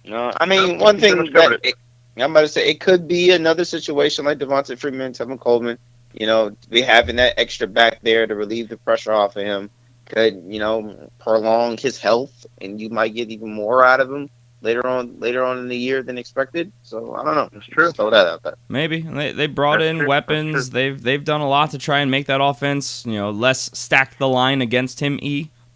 No, I mean, one thing that I'm about to say, it could be another situation like Devontae Freeman, Tevin Coleman, be having that extra back there to relieve the pressure off of him. could, prolong his health, and you might get even more out of him later on in the year than expected. So I don't know. That's true. Just throw that out there. Maybe they brought That's in true. weapons. They've done a lot to try and make that offense, less stack the line against him.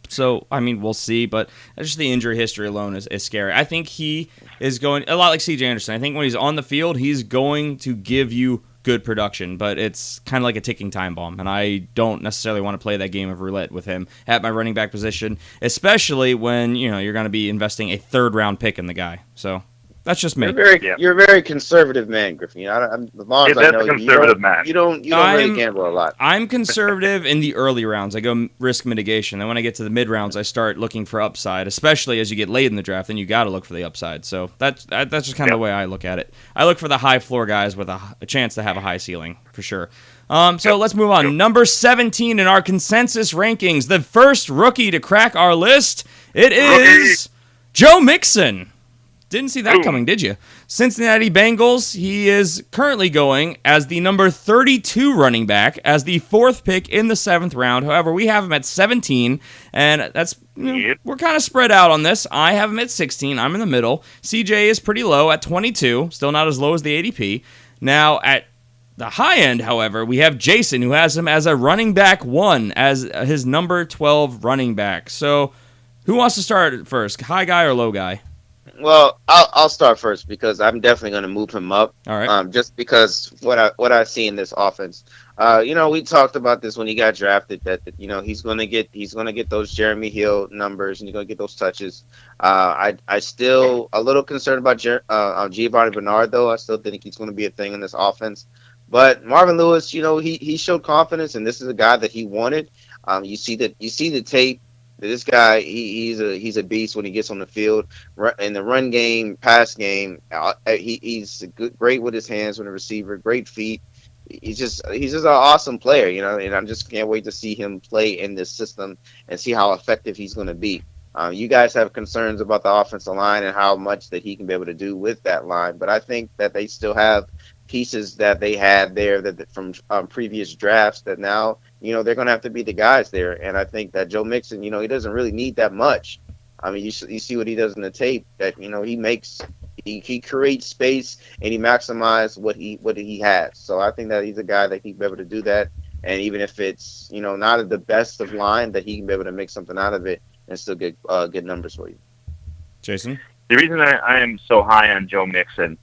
So I mean, we'll see. But just the injury history alone is scary. I think he is going a lot like C.J. Anderson. I think when he's on the field, he's going to give you good production, but it's kind of like a ticking time bomb, and I don't necessarily want to play that game of roulette with him at my running back position, especially when you're going to be investing a third-round pick in the guy. So that's just me. You're a very conservative man, Griffin. As long as I know you don't really gamble a lot. I'm conservative in the early rounds. I go risk mitigation. Then when I get to the mid rounds, I start looking for upside, especially as you get late in the draft. Then you got to look for the upside. So that's just kind of the way I look at it. I look for the high floor guys with a chance to have a high ceiling for sure. So let's move on. Number 17 in our consensus rankings, the first rookie to crack our list. It is Joe Mixon. Didn't see that coming, did you? Cincinnati Bengals, he is currently going as the number 32 running back, as the fourth pick in the 7th round. However, we have him at 17, and that's we're kind of spread out on this. I have him at 16. I'm in the middle. CJ is pretty low at 22, still not as low as the ADP. Now, at the high end, however, we have Jason, who has him as a running back 1, as his number 12 running back. So, who wants to start first, high guy or low guy? Well, I'll start first because I'm definitely going to move him up. All right. Just because what I see in this offense. We talked about this when he got drafted that he's going to get those Jeremy Hill numbers and he's going to get those touches. I still a little concerned about Giovanni Bernard though. I still think he's going to be a thing in this offense. But Marvin Lewis, he showed confidence, and this is a guy that he wanted. You see the tape. This guy, he's a beast when he gets on the field. In the run game, pass game, he's great with his hands when a receiver, great feet. He's just an awesome player, and I just can't wait to see him play in this system and see how effective he's going to be. You guys have concerns about the offensive line and how much that he can be able to do with that line, but I think that they still have pieces that they had there from previous drafts that now they're going to have to be the guys there. And I think that Joe Mixon, he doesn't really need that much. I mean, you see what he does in the tape, that he creates space and he maximizes what he has. So I think that he's a guy that he can be able to do that, and even if it's not at the best of line, that he can be able to make something out of it and still get good numbers for you. Jason? The reason I am so high on Joe Mixon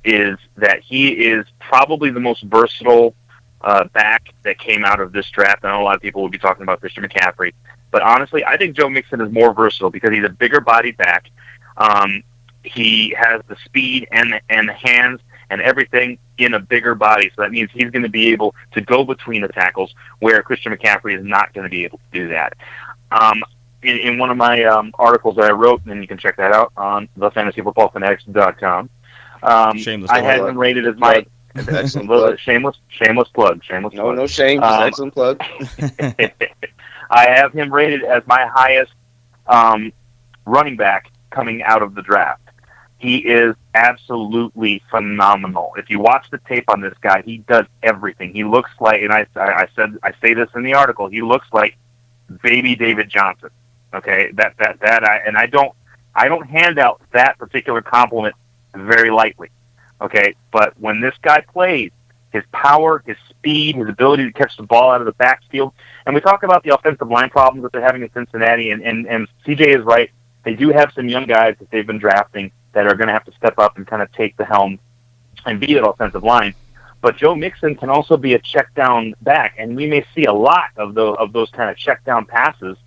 is that he is probably the most versatile back that came out of this draft. I know a lot of people will be talking about Christian McCaffrey, but honestly, I think Joe Mixon is more versatile because he's a bigger bodied back. He has the speed and the hands and everything in a bigger body, so that means he's going to be able to go between the tackles where Christian McCaffrey is not going to be able to do that. In one of my articles that I wrote, and you can check that out on thefantasyfootballfanatics.com, I had him rated as my shameless plug. No shame, excellent plug. I have him rated as my highest running back coming out of the draft. He is absolutely phenomenal. If you watch the tape on this guy, he does everything. He looks like, and I say this in the article, he looks like baby David Johnson. Okay, I don't hand out that particular compliment very lightly. Okay, but when this guy plays, his power, his speed, his ability to catch the ball out of the backfield, and we talk about the offensive line problems that they're having in Cincinnati, and CJ is right. They do have some young guys that they've been drafting that are going to have to step up and kind of take the helm and be that offensive line. But Joe Mixon can also be a check down back, and we may see a lot of those kind of check down passes.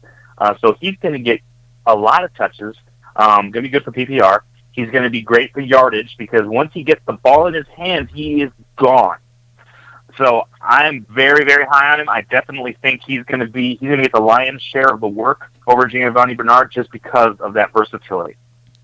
So he's going to get a lot of touches. Going to be good for PPR. He's going to be great for yardage because once he gets the ball in his hands, he is gone. So I'm very, very high on him. I definitely think he's going to get the lion's share of the work over Giovanni Bernard just because of that versatility.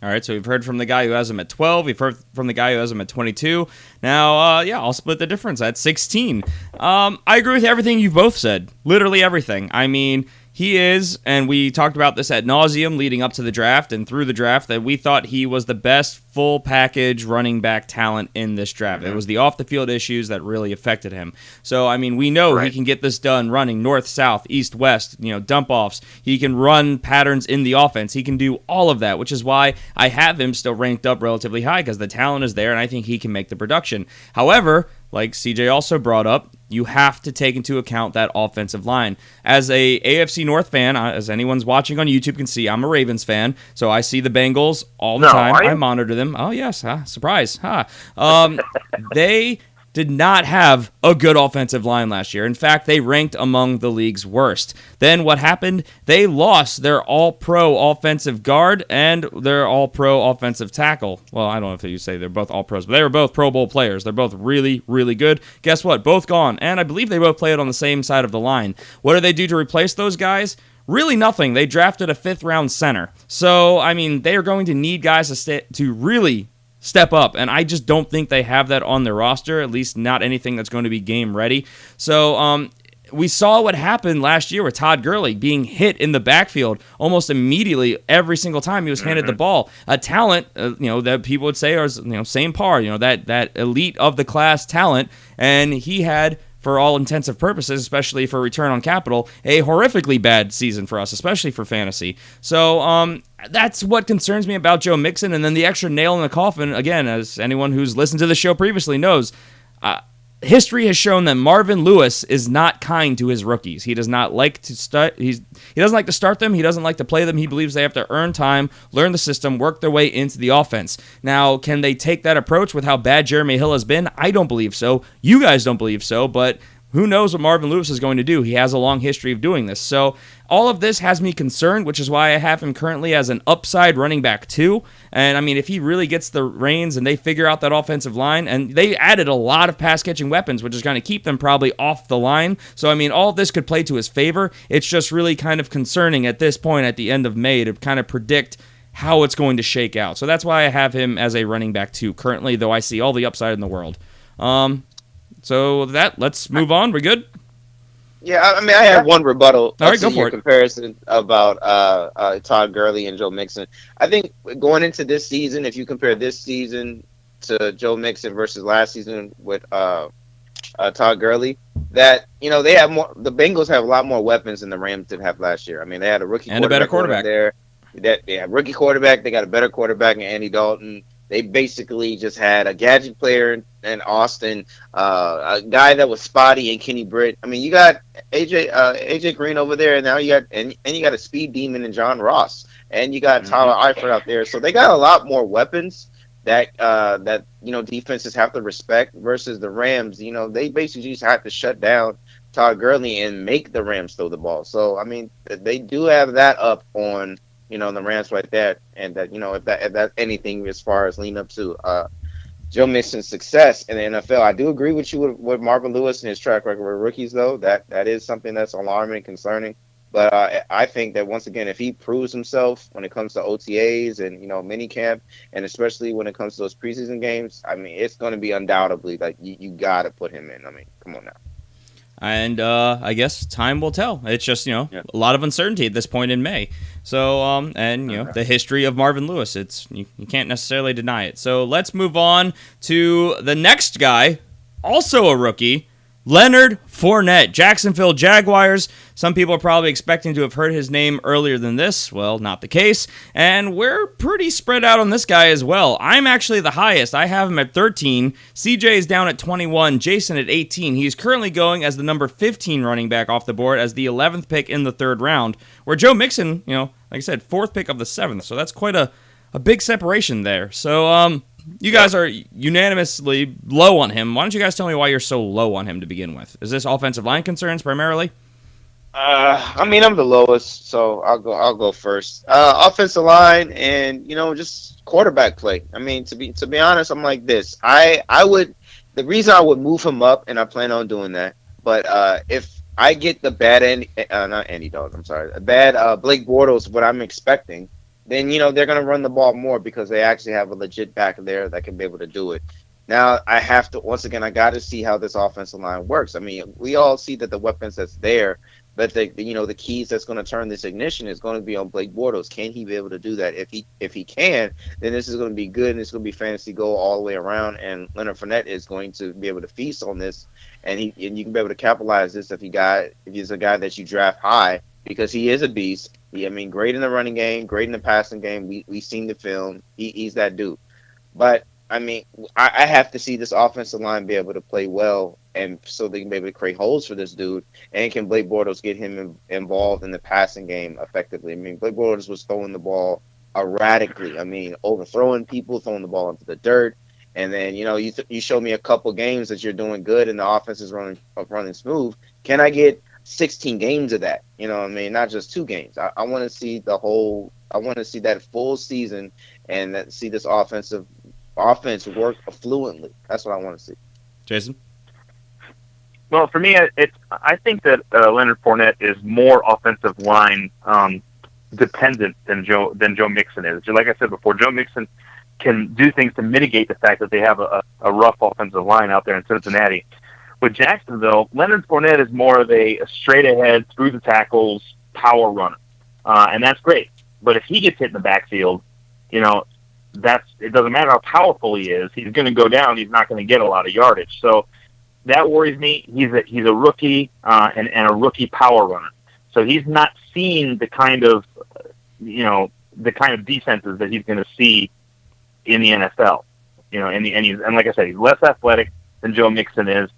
All right, so we've heard from the guy who has him at 12. We've heard from the guy who has him at 22. Now, I'll split the difference at 16. I agree with everything you've both said. Literally everything. I mean, he is, and we talked about this ad nauseum leading up to the draft and through the draft, that we thought he was the best full package running back talent in this draft. It was the off-the-field issues that really affected him. So, I mean, we know he can get this done running north, south, east, west, dump-offs. He can run patterns in the offense. He can do all of that, which is why I have him still ranked up relatively high, because the talent is there, and I think he can make the production. However, like CJ also brought up, you have to take into account that offensive line. As a AFC North fan, as anyone's watching on YouTube can see, I'm a Ravens fan, so I see the Bengals all the time. I monitor them. Oh, yes. Surprise. They did not have a good offensive line last year. In fact, they ranked among the league's worst. Then what happened? They lost their all-pro offensive guard and their all-pro offensive tackle. Well, I don't know if you say they're both all-pros, but they were both Pro Bowl players. They're both really, really good. Guess what? Both gone. And I believe they both played on the same side of the line. What did they do to replace those guys? Really nothing. They drafted a fifth-round center. So, I mean, they are going to need guys to really step up, and I just don't think they have that on their roster, at least not anything that's going to be game ready. So we saw what happened last year with Todd Gurley being hit in the backfield almost immediately every single time he was handed the ball. A talent, that people would say is same par, that elite of the class talent, and he had, for all intensive purposes, especially for return on capital, a horrifically bad season for us, especially for fantasy. So that's what concerns me about Joe Mixon. And then the extra nail in the coffin, again, as anyone who's listened to the show previously knows, history has shown that Marvin Lewis is not kind to his rookies. He does not like to start. He doesn't like to start them. He doesn't like to play them. He believes they have to earn time, learn the system, work their way into the offense. Now, can they take that approach with how bad Jeremy Hill has been? I don't believe so. You guys don't believe so, but who knows what Marvin Lewis is going to do? He has a long history of doing this. So all of this has me concerned, which is why I have him currently as an upside running back 2. And, I mean, if he really gets the reins and they figure out that offensive line, and they added a lot of pass-catching weapons, which is going to keep them probably off the line. So, I mean, all of this could play to his favor. It's just really kind of concerning at this point at the end of May to kind of predict how it's going to shake out. So that's why I have him as a running back 2 currently, though I see all the upside in the world. So let's move on. We're good? Yeah, I mean, I have one rebuttal. All right, go for your it. Comparison about Todd Gurley and Joe Mixon. I think going into this season, if you compare this season to Joe Mixon versus last season with Todd Gurley, that they have more. The Bengals have a lot more weapons than the Rams did have last year. I mean, they had a rookie and a better quarterback there. They have rookie quarterback. They got a better quarterback in Andy Dalton. They basically just had a gadget player in Austin, a guy that was spotty in Kenny Britt. I mean, you got AJ Green over there, and now you got a speed demon in John Ross, and you got Tyler Eifert out there. So they got a lot more weapons that defenses have to respect versus the Rams. They basically just have to shut down Todd Gurley and make the Rams throw the ball. So I mean, they do have that up on the Rams like that, and that if that's anything as far as lean up to Joe Mixon's success in the NFL. I do agree with you with Marvin Lewis and his track record with rookies, though. That is something that's alarming and concerning. But I think that once again, if he proves himself when it comes to OTAs and mini camp, and especially when it comes to those preseason games, I mean, it's going to be undoubtedly like you got to put him in. I mean, come on now. And I guess time will tell. It's just, a lot of uncertainty at this point in May. So, the history of Marvin Lewis, you can't necessarily deny it. So let's move on to the next guy, also a rookie, Leonard Fournette, Jacksonville Jaguars. Some people are probably expecting to have heard his name earlier than this. Well, not the case. And we're pretty spread out on this guy as well. I'm actually the highest. I have him at 13. CJ is down at 21. Jason at 18. He's currently going as the number 15 running back off the board as the 11th pick in the 3rd round. Where Joe Mixon, like I said, 4th pick of the 7th. So that's quite a big separation there. So, you guys are unanimously low on him. Why don't you guys tell me why you're so low on him to begin with? Is this offensive line concerns primarily? I mean, I'm the lowest, so I'll go first. Offensive line and just quarterback play. I mean, to be honest, I'm like this. The reason I would move him up, and I plan on doing that. But if I get the bad Blake Bortles, what I'm expecting, then they're going to run the ball more because they actually have a legit back there that can be able to do it. Now I have to I got to see how this offensive line works. I mean, we all see that the weapons that's there, But the keys that's going to turn this ignition is going to be on Blake Bortles. Can he be able to do that? If he can, then this is going to be good, and it's going to be fantasy goal all the way around. And Leonard Fournette is going to be able to feast on this, and you can be able to capitalize this if he's a guy that you draft high, because he is a beast. Great in the running game, great in the passing game. We've seen the film. He's that dude. But I have to see this offensive line be able to play well, and so they can be able to create holes for this dude. And can Blake Bortles get him involved in the passing game effectively? Blake Bortles was throwing the ball erratically. Overthrowing people, throwing the ball into the dirt. And then, you show me a couple games that you're doing good and the offense is running smooth. Can I get 16 games of that? Not just 2 games. I want to see I want to see that full season and see this offense work fluently. That's what I want to see. Jason? Well, for me, I think that Leonard Fournette is more offensive line dependent than Joe Mixon is. Like I said before, Joe Mixon can do things to mitigate the fact that they have a rough offensive line out there in Cincinnati. With Jacksonville, Leonard Fournette is more of a straight ahead, through the tackles, power runner, and that's great. But if he gets hit in the backfield, it doesn't matter how powerful he is. He's going to go down. He's not going to get a lot of yardage. So that worries me. He's a rookie and a rookie power runner. So he's not seeing the kind of defenses that he's going to see in the NFL. And like I said, he's less athletic than Joe Mixon is.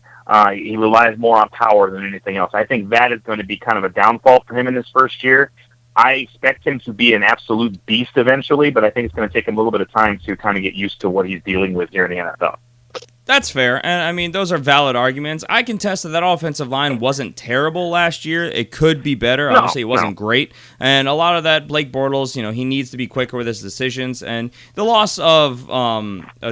He relies more on power than anything else. I think that is going to be kind of a downfall for him in his first year. I expect him to be an absolute beast eventually, but I think it's going to take him a little bit of time to kind of get used to what he's dealing with here in the NFL. That's fair, and those are valid arguments. I can test that offensive line wasn't terrible last year. It could be better. Obviously, it wasn't great, and a lot of that, Blake Bortles, he needs to be quicker with his decisions, and the loss of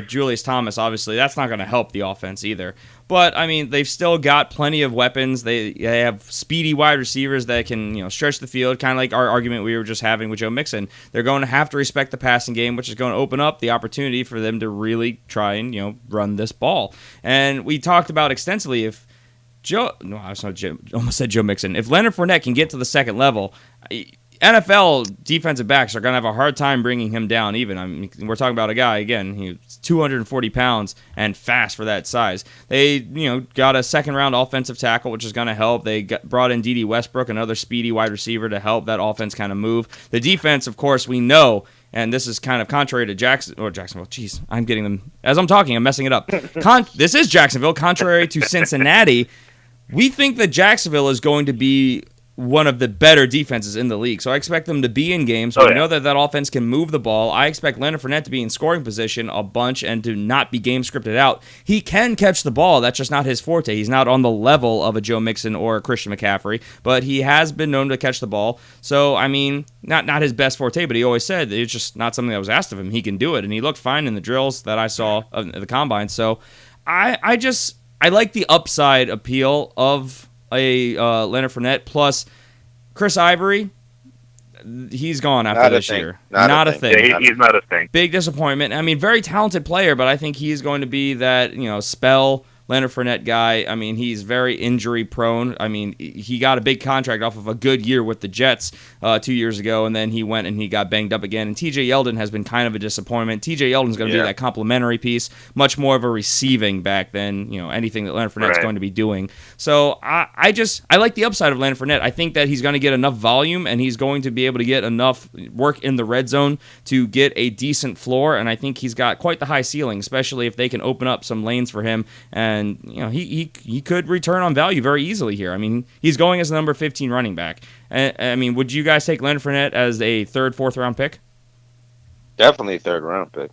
Julius Thomas, obviously, that's not going to help the offense either. But, they've still got plenty of weapons. They have speedy wide receivers that can, stretch the field, kind of like our argument we were just having with Joe Mixon. They're going to have to respect the passing game, which is going to open up the opportunity for them to really try and, run this ball. And we talked about extensively if almost said Joe Mixon. If Leonard Fournette can get to the second level, NFL defensive backs are going to have a hard time bringing him down even. We're talking about a guy, again, he's 240 pounds and fast for that size. They, got a second-round offensive tackle, which is going to help. They brought in D.D. Westbrook, another speedy wide receiver, to help that offense kind of move. The defense, of course, we know, and this is kind of contrary to Jacksonville. Jeez, I'm getting them. As I'm talking, I'm messing it up. This is Jacksonville. Contrary to Cincinnati, we think that Jacksonville is going to be one of the better defenses in the league. So I expect them to be in games. So we know that offense can move the ball. I expect Leonard Fournette to be in scoring position a bunch and to not be game scripted out. He can catch the ball. That's just not his forte. He's not on the level of a Joe Mixon or a Christian McCaffrey, but he has been known to catch the ball. So, not his best forte, but he always said it's just not something that was asked of him. He can do it, and he looked fine in the drills that I saw of the combine. So I like the upside appeal of a Leonard Fournette, plus Chris Ivory. He's gone after this year. Not a thing. Yeah, he's not a thing. Big disappointment. Very talented player, but I think he's going to be that spell Leonard Fournette guy. He's very injury prone. He got a big contract off of a good year with the Jets 2 years ago, and then he went and he got banged up again. And TJ Yeldon has been kind of a disappointment. TJ Yeldon's going to be that complimentary piece, much more of a receiving back than anything that Leonard Fournette's going to be doing. So I like the upside of Leonard Fournette. I think that he's going to get enough volume, and he's going to be able to get enough work in the red zone to get a decent floor. And I think he's got quite the high ceiling, especially if they can open up some lanes for him. And he could return on value very easily here. He's going as the number 15 running back. Would you guys take Leonard Fournette as a third, fourth round pick? Definitely third round pick.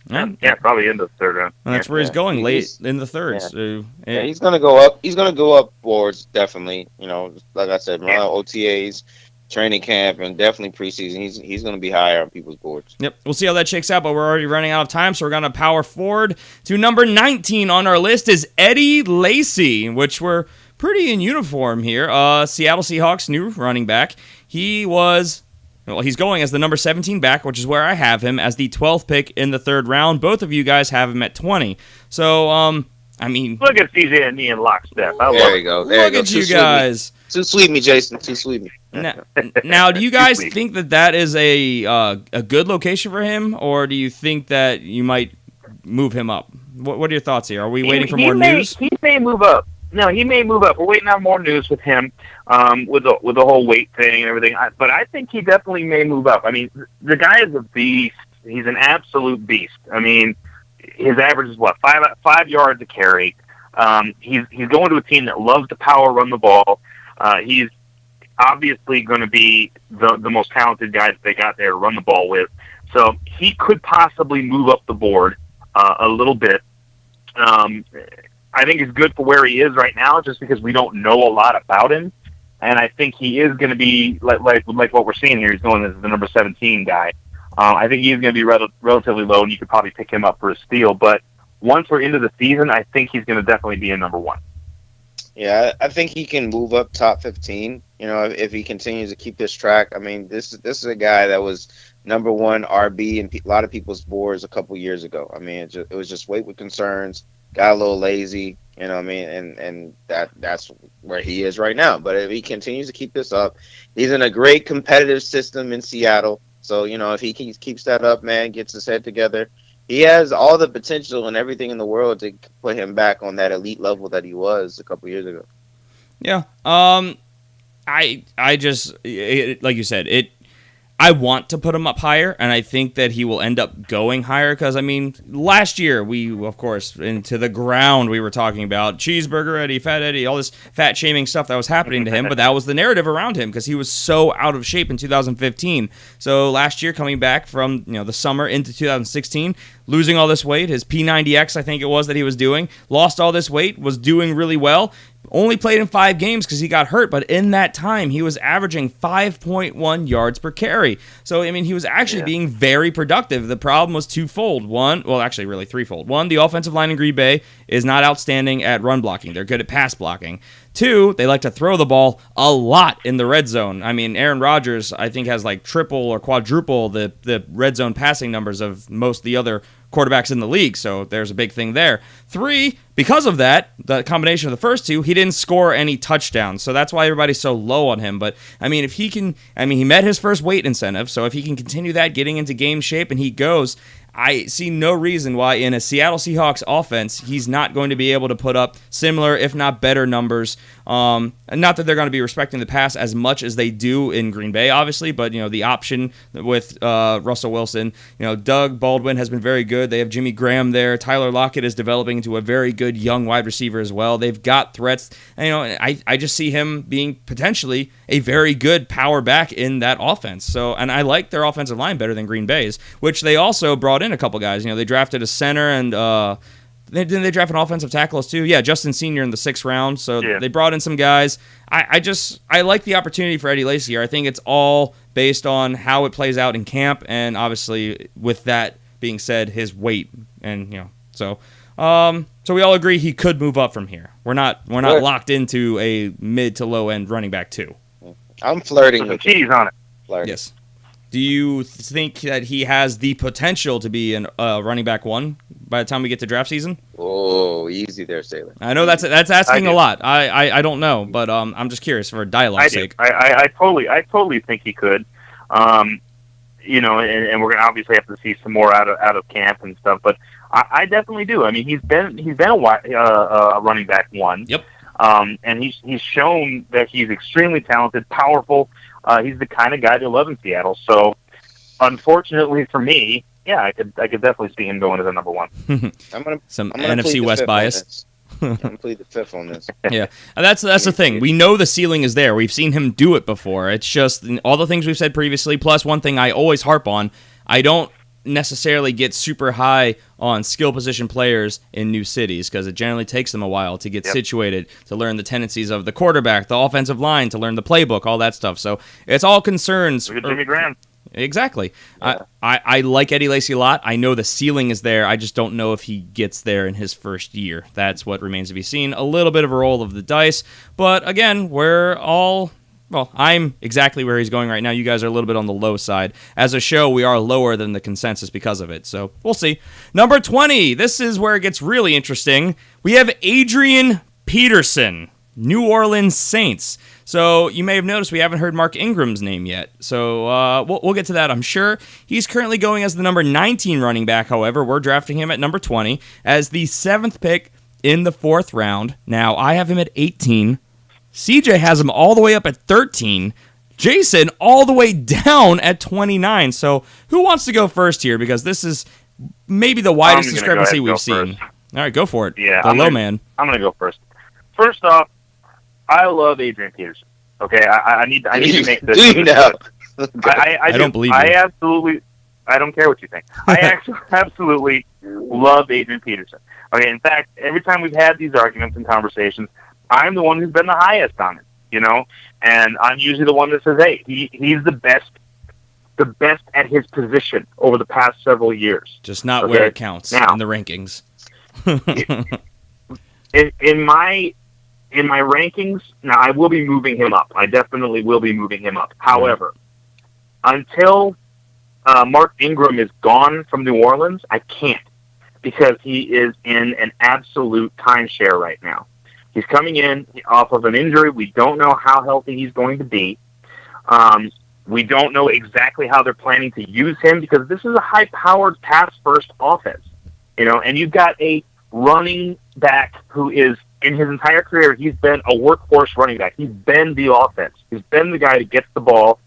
Yeah, probably in the third round. And that's where he's going, late in the third. Yeah. So, he's gonna go up. He's gonna go up boards, definitely. Like I said, around OTAs, training camp, and definitely preseason. He's going to be higher on people's boards. Yep, we'll see how that shakes out, but we're already running out of time, so we're going to power forward to number 19 on our list is Eddie Lacy, which we're pretty in uniform here. Seattle Seahawks new running back. He's going as the number 17 back, which is where I have him as the 12th pick in the third round. Both of you guys have him at 20. So, I mean, Look at CJ and me in lockstep. I love There it. you go. look at you guys. Too sweet me, Jason. Too sweet me. Now, do you guys think that is a good location for him, or do you think that you might move him up? What are your thoughts here? Are we waiting for more news? He may move up. No, he may move up. We're waiting on more news with him, with the whole weight thing and everything. But I think he definitely may move up. I mean, the guy is a beast. He's an absolute beast. I mean, his average is what, 5 yards a carry. He's going to a team that loves to power run the ball. He's obviously going to be the most talented guy that they got there to run the ball with. So he could possibly move up the board a little bit. I think it's good for where he is right now, just because we don't know a lot about him. And I think he is going to be like what we're seeing here. He's going as the number 17 guy. I think he's going to be relatively low, and you could probably pick him up for a steal. But once we're into the season, I think he's going to definitely be a number 1. Yeah, I think he can move up top 15. You know, if he continues to keep this track. I mean, this is a guy that was number 1 RB in a lot of people's boards a couple years ago. I mean, it was just weight with concerns. Got a little lazy, you know what I mean? And that's where he is right now. But if he continues to keep this up, he's in a great competitive system in Seattle. So, you know, if he keeps that up, man, gets his head together, he has all the potential and everything in the world to put him back on that elite level that he was a couple years ago. Yeah. I just, like you said, I want to put him up higher, and I think that he will end up going higher because, I mean, last year we, of course, into the ground we were talking about Cheeseburger Eddie, Fat Eddie, all this fat-shaming stuff that was happening to him, but that was the narrative around him because he was so out of shape in 2015. So last year, coming back from the summer into 2016, losing all this weight, his P90X, I think it was, that he was doing, lost all this weight, was doing really well. Only played in 5 games because he got hurt, but in that time, he was averaging 5.1 yards per carry. So, I mean, he was actually being very productive. The problem was twofold. One, well, actually, really threefold. One, the offensive line in Green Bay is not outstanding at run blocking. They're good at pass blocking. 2, they like to throw the ball a lot in the red zone. I mean, Aaron Rodgers, I think, has like triple or quadruple the red zone passing numbers of most of the other quarterbacks in the league, so there's a big thing there. 3, because of that, the combination of the first 2, he didn't score any touchdowns, so that's why everybody's so low on him. But, I mean, if he can, he met his first weight incentive, so if he can continue that, getting into game shape, and he goes, I see no reason why in a Seattle Seahawks offense he's not going to be able to put up similar, if not better, numbers. Not that they're going to be respecting the pass as much as they do in Green Bay, obviously, but the option with Russell Wilson, Doug Baldwin has been very good. They have Jimmy Graham there. Tyler Lockett is developing into a very good young wide receiver as well. They've got threats. And, I just see him being potentially a very good power back in that offense. So, and I like their offensive line better than Green Bay's, which they also brought in a couple guys. They drafted a center and didn't they draft an offensive tackle too? Yeah, Justin Senior in the 6th round. So they brought in some guys. I like the opportunity for Eddie Lacy here. I think it's all based on how it plays out in camp, and obviously with that being said, his weight and so we all agree he could move up from here. We're not locked into a mid to low end running back 2. I'm flirting with cheese on it. Flirting. Yes. Do you think that he has the potential to be a running back 1 by the time we get to draft season? Oh, easy there, Sailor. I know that's asking a lot. I don't know, but I'm just curious for dialogue's sake. I totally think he could. And we're gonna obviously have to see some more out of camp and stuff. But I definitely do. I mean, he's been a running back 1. Yep. And he's shown that he's extremely talented, powerful. He's the kind of guy they love in Seattle. So, unfortunately for me, I could definitely see him going as a number 1. I'm gonna NFC West bias. I'm gonna plead the 5th on this. Yeah, and that's the thing. We know the ceiling is there. We've seen him do it before. It's just all the things we've said previously. Plus, one thing I always harp on: I don't necessarily get super high on skill position players in new cities because it generally takes them a while to get situated, to learn the tendencies of the quarterback, the offensive line, to learn the playbook, all that stuff. So it's all concerns. Look at Jimmy Graham. Exactly. Yeah. I like Eddie Lacy a lot. I know the ceiling is there. I just don't know if he gets there in his first year. That's what remains to be seen. A little bit of a roll of the dice. But again, we're all Well, I'm exactly where he's going right now. You guys are a little bit on the low side. As a show, we are lower than the consensus because of it. So we'll see. Number 20. This is where it gets really interesting. We have Adrian Peterson, New Orleans Saints. So you may have noticed we haven't heard Mark Ingram's name yet. So we'll get to that, I'm sure. He's currently going as the number 19 running back. However, we're drafting him at number 20 as the 7th pick in the 4th round. Now, I have him at 18. CJ has him all the way up at 13. Jason all the way down at 29. So who wants to go first here? Because this is maybe the widest discrepancy we've seen. First. All right, go for it. Yeah, the low man. I'm going to go first. First off, I love Adrian Peterson. Okay, I need to make this. Do you know? I don't believe you. I don't care what you think. I absolutely love Adrian Peterson. Okay, in fact, every time we've had these arguments and conversations, I'm the one who's been the highest on it, and I'm usually the one that says, hey, he's the best at his position over the past several years. Just not where it counts now, in the rankings. in my rankings, now I will be moving him up. I definitely will be moving him up. However, until Mark Ingram is gone from New Orleans, I can't, because he is in an absolute timeshare right now. He's coming in off of an injury. We don't know how healthy he's going to be. We don't know exactly how they're planning to use him, because this is a high-powered pass-first offense. And you've got a running back who is, in his entire career, he's been a workhorse running back. He's been the offense. He's been the guy that gets the ball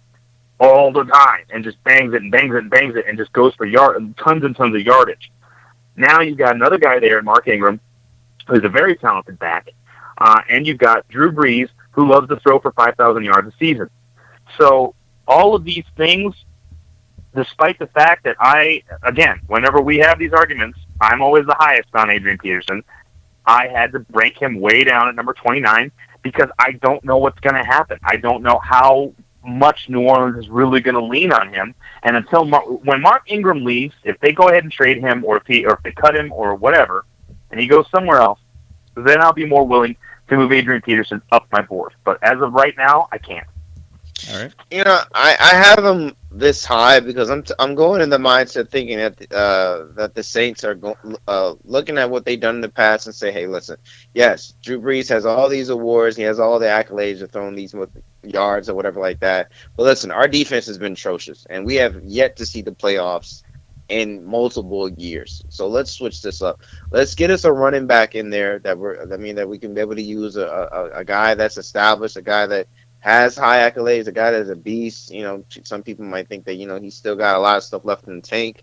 all the time and just bangs it and bangs it and bangs it and just goes for tons and tons of yardage. Now you've got another guy there in Mark Ingram, who's a very talented back. And you've got Drew Brees, who loves to throw for 5,000 yards a season. So all of these things, despite the fact that whenever we have these arguments, I'm always the highest on Adrian Peterson, I had to rank him way down at number 29 because I don't know what's going to happen. I don't know how much New Orleans is really going to lean on him. And until when Mark Ingram leaves, if they go ahead and trade him or if they cut him or whatever, and he goes somewhere else, then I'll be more willing to move Adrian Peterson up my board. But as of right now, I can't. All right. I have him this high because I'm going in the mindset thinking that the Saints are looking at what they've done in the past and say, hey, listen, yes, Drew Brees has all these awards, he has all the accolades of throwing these yards or whatever like that. But listen, our defense has been atrocious, and we have yet to see the playoffs in multiple years. So let's switch this up. Let's get us a running back in there that we can be able to use a guy that's established, a guy that has high accolades, a guy that's a beast. Some people might think that, he's still got a lot of stuff left in the tank.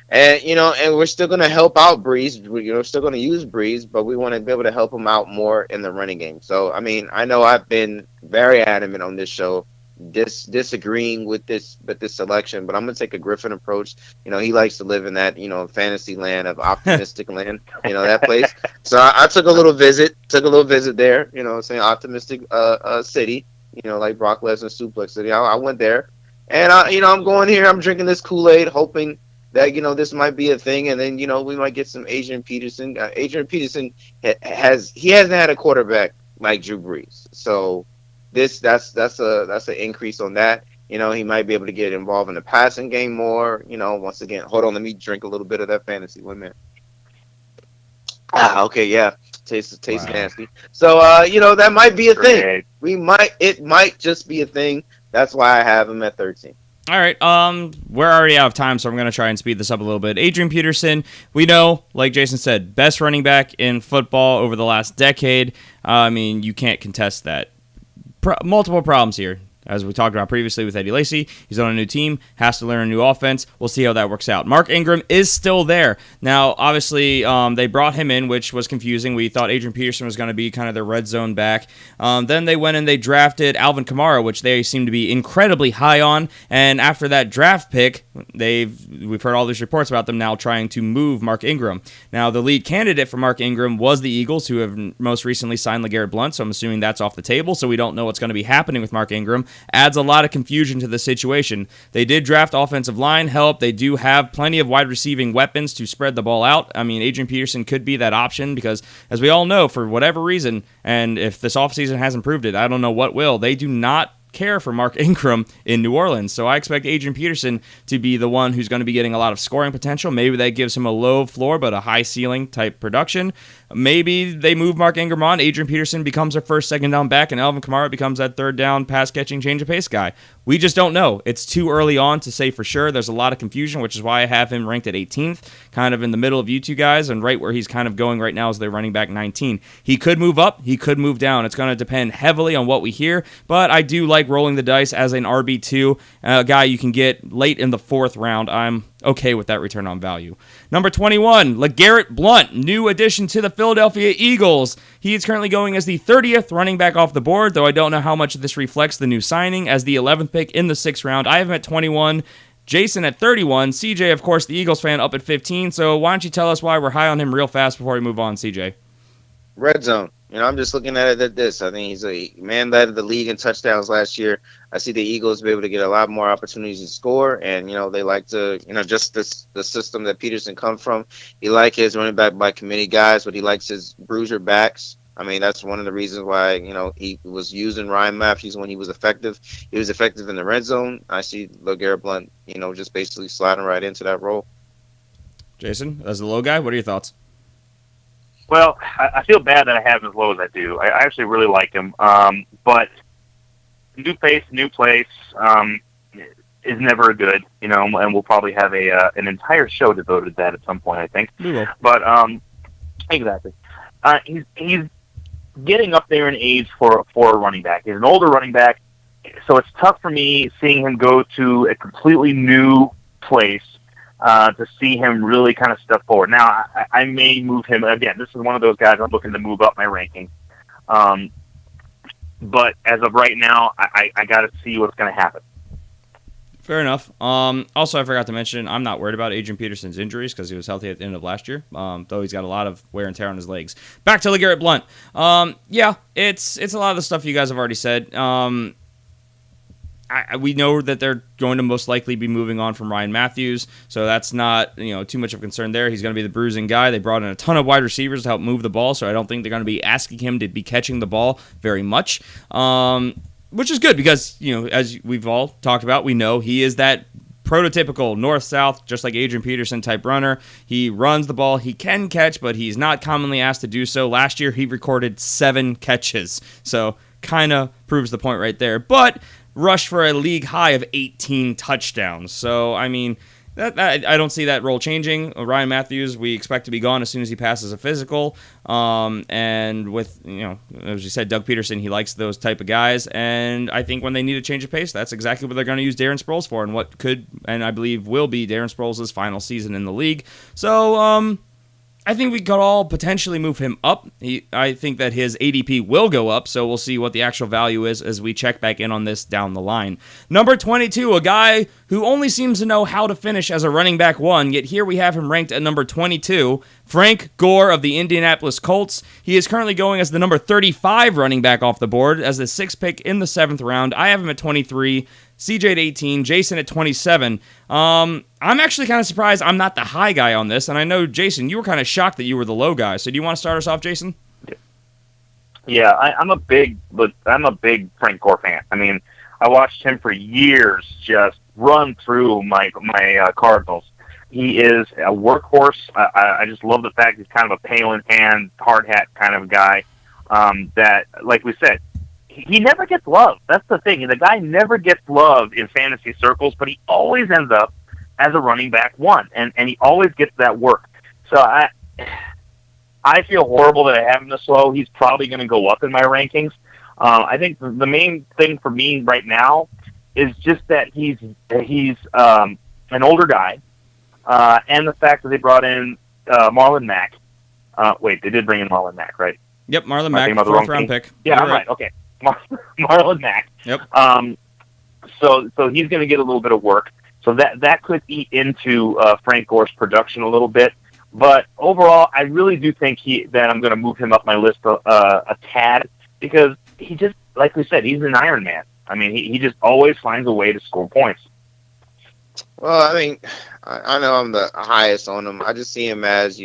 And, and we're still going to help out Brees. We're still going to use Brees, but we want to be able to help him out more in the running game. So, I know I've been very adamant on this show, disagreeing with this selection, but I'm going to take a Griffin approach. He likes to live in that, fantasy land of optimistic land, that place. So I took a little visit there, saying optimistic city. Like Brock Lesnar Suplex City. I went there, and I'm going here. I'm drinking this Kool-Aid, hoping that this might be a thing, and then we might get some Adrian Peterson. Adrian Peterson hasn't had a quarterback like Drew Brees, so that's an increase on that. He might be able to get involved in the passing game more. Once again, hold on, let me drink a little bit of that fantasy. 1 minute. Okay, yeah. Tastes nasty. So that might be a thing. It might just be a thing. That's why I have him at 13. All right. We're already out of time, so I'm going to try and speed this up a little bit. Adrian Peterson, we know, like Jason said, best running back in football over the last decade. You can't contest that. Multiple problems here. As we talked about previously with Eddie Lacy, he's on a new team, has to learn a new offense. We'll see how that works out. Mark Ingram is still there. Now, obviously, they brought him in, which was confusing. We thought Adrian Peterson was going to be kind of their red zone back. Then they went and they drafted Alvin Kamara, which they seem to be incredibly high on. And after that draft pick, we've heard all these reports about them now trying to move Mark Ingram. Now, the lead candidate for Mark Ingram was the Eagles, who have most recently signed LeGarrette Blount, so I'm assuming that's off the table, so we don't know what's going to be happening with Mark Ingram. Adds a lot of confusion to the situation. They did draft offensive line help. They do have plenty of wide receiving weapons to spread the ball out. Adrian Peterson could be that option because, as we all know, for whatever reason, and if this offseason hasn't proved it, I don't know what will, they do not care for Mark Ingram in New Orleans. So I expect Adrian Peterson to be the one who's going to be getting a lot of scoring potential. Maybe that gives him a low floor but a high ceiling type production. Maybe they move Mark Ingram on. Adrian Peterson becomes their first second down back, and Alvin Kamara becomes that third down pass catching change of pace guy. We just don't know. It's too early on to say for sure. There's a lot of confusion, which is why I have him ranked at 18th, kind of in the middle of you two guys, and right where he's kind of going right now is their running back 19. He could move up. He could move down. It's going to depend heavily on what we hear, but I do like rolling the dice as an RB2 guy you can get late in the 4th round. I'm okay with that return on value. Number 21, LeGarrette Blount, new addition to the Philadelphia Eagles. He is currently going as the 30th running back off the board, though I don't know how much this reflects the new signing as the 11th pick in the 6th round. I have him at 21, Jason at 31, CJ, of course, the Eagles fan, up at 15. So why don't you tell us why we're high on him real fast before we move on, CJ? Red zone. I'm just looking at it at this. I think he's a man led the league in touchdowns last year. I see the Eagles be able to get a lot more opportunities to score, and they like to, just the system that Peterson comes from. He likes his running back by committee guys, but he likes his bruiser backs. I mean, that's one of the reasons why he was using Ryan Matthews when he was effective. He was effective in the red zone. I see LeGarrette Blount, just basically sliding right into that role. Jason, as the low guy, what are your thoughts? Well, I feel bad that I have him as low as I do. I actually really like him, but new pace, new place is never good, and we'll probably have an entire show devoted to that at some point, I think. We will. But exactly, he's getting up there in age for a running back. He's an older running back, so it's tough for me seeing him go to a completely new place. To see him really kind of step forward. Now, I may move him. Again, this is one of those guys I'm looking to move up my ranking. But as of right now, I got to see what's going to happen. Fair enough. Also, I forgot to mention, I'm not worried about Adrian Peterson's injuries because he was healthy at the end of last year, though he's got a lot of wear and tear on his legs. Back to LeGarrette Blount. Yeah, it's a lot of the stuff you guys have already said. We know that they're going to most likely be moving on from Ryan Matthews, so that's not too much of a concern there. He's going to be the bruising guy. They brought in a ton of wide receivers to help move the ball, so I don't think they're going to be asking him to be catching the ball very much, which is good because as we've all talked about, we know he is that prototypical north-south, just like Adrian Peterson type runner. He runs the ball. He can catch, but he's not commonly asked to do so. Last year, he recorded 7 catches, so kind of proves the point right there. But rushed for a league high of 18 touchdowns. So, I mean, that I don't see that role changing. Ryan Matthews, we expect to be gone as soon as he passes a physical. And with, as you said, Doug Peterson, he likes those type of guys. And I think when they need a change of pace, that's exactly what they're going to use Darren Sproles for, and what could, and I believe will be, Darren Sproles' final season in the league. So, I think we could all potentially move him up. I think that his ADP will go up, so we'll see what the actual value is as we check back in on this down the line. Number 22, a guy who only seems to know how to finish as a running back 1, yet here we have him ranked at number 22, Frank Gore of the Indianapolis Colts. He is currently going as the number 35 running back off the board as the 6th pick in the 7th round. I have him at 23. CJ at 18, Jason at 27. I'm actually kind of surprised I'm not the high guy on this, and I know, Jason, you were kind of shocked that you were the low guy. So do you want to start us off, Jason? Yeah, I'm a big Frank Gore fan. I mean, I watched him for years just run through my Cardinals. He is a workhorse. I just love the fact he's kind of a pail in hand, hard hat kind of guy. That, like we said, he never gets love. That's the thing. The guy never gets love in fantasy circles, but he always ends up as a running back 1, and he always gets that work. So I feel horrible that I have him this low. He's probably going to go up in my rankings. I think the main thing for me right now is just that he's an older guy, and the fact that they brought in Marlon Mack. Wait, they did bring in Marlon Mack, right? Yep, Marlon Mack, 4th round pick. Yeah, I'm right. Okay. Marlon Mack. Yep. So he's going to get a little bit of work. So that could eat into Frank Gore's production a little bit. But overall, I really do think that I'm going to move him up my list a tad because he just, like we said, he's an Iron Man. I mean, he just always finds a way to score points. Well, I mean, I know I'm the highest on him. I just see him as,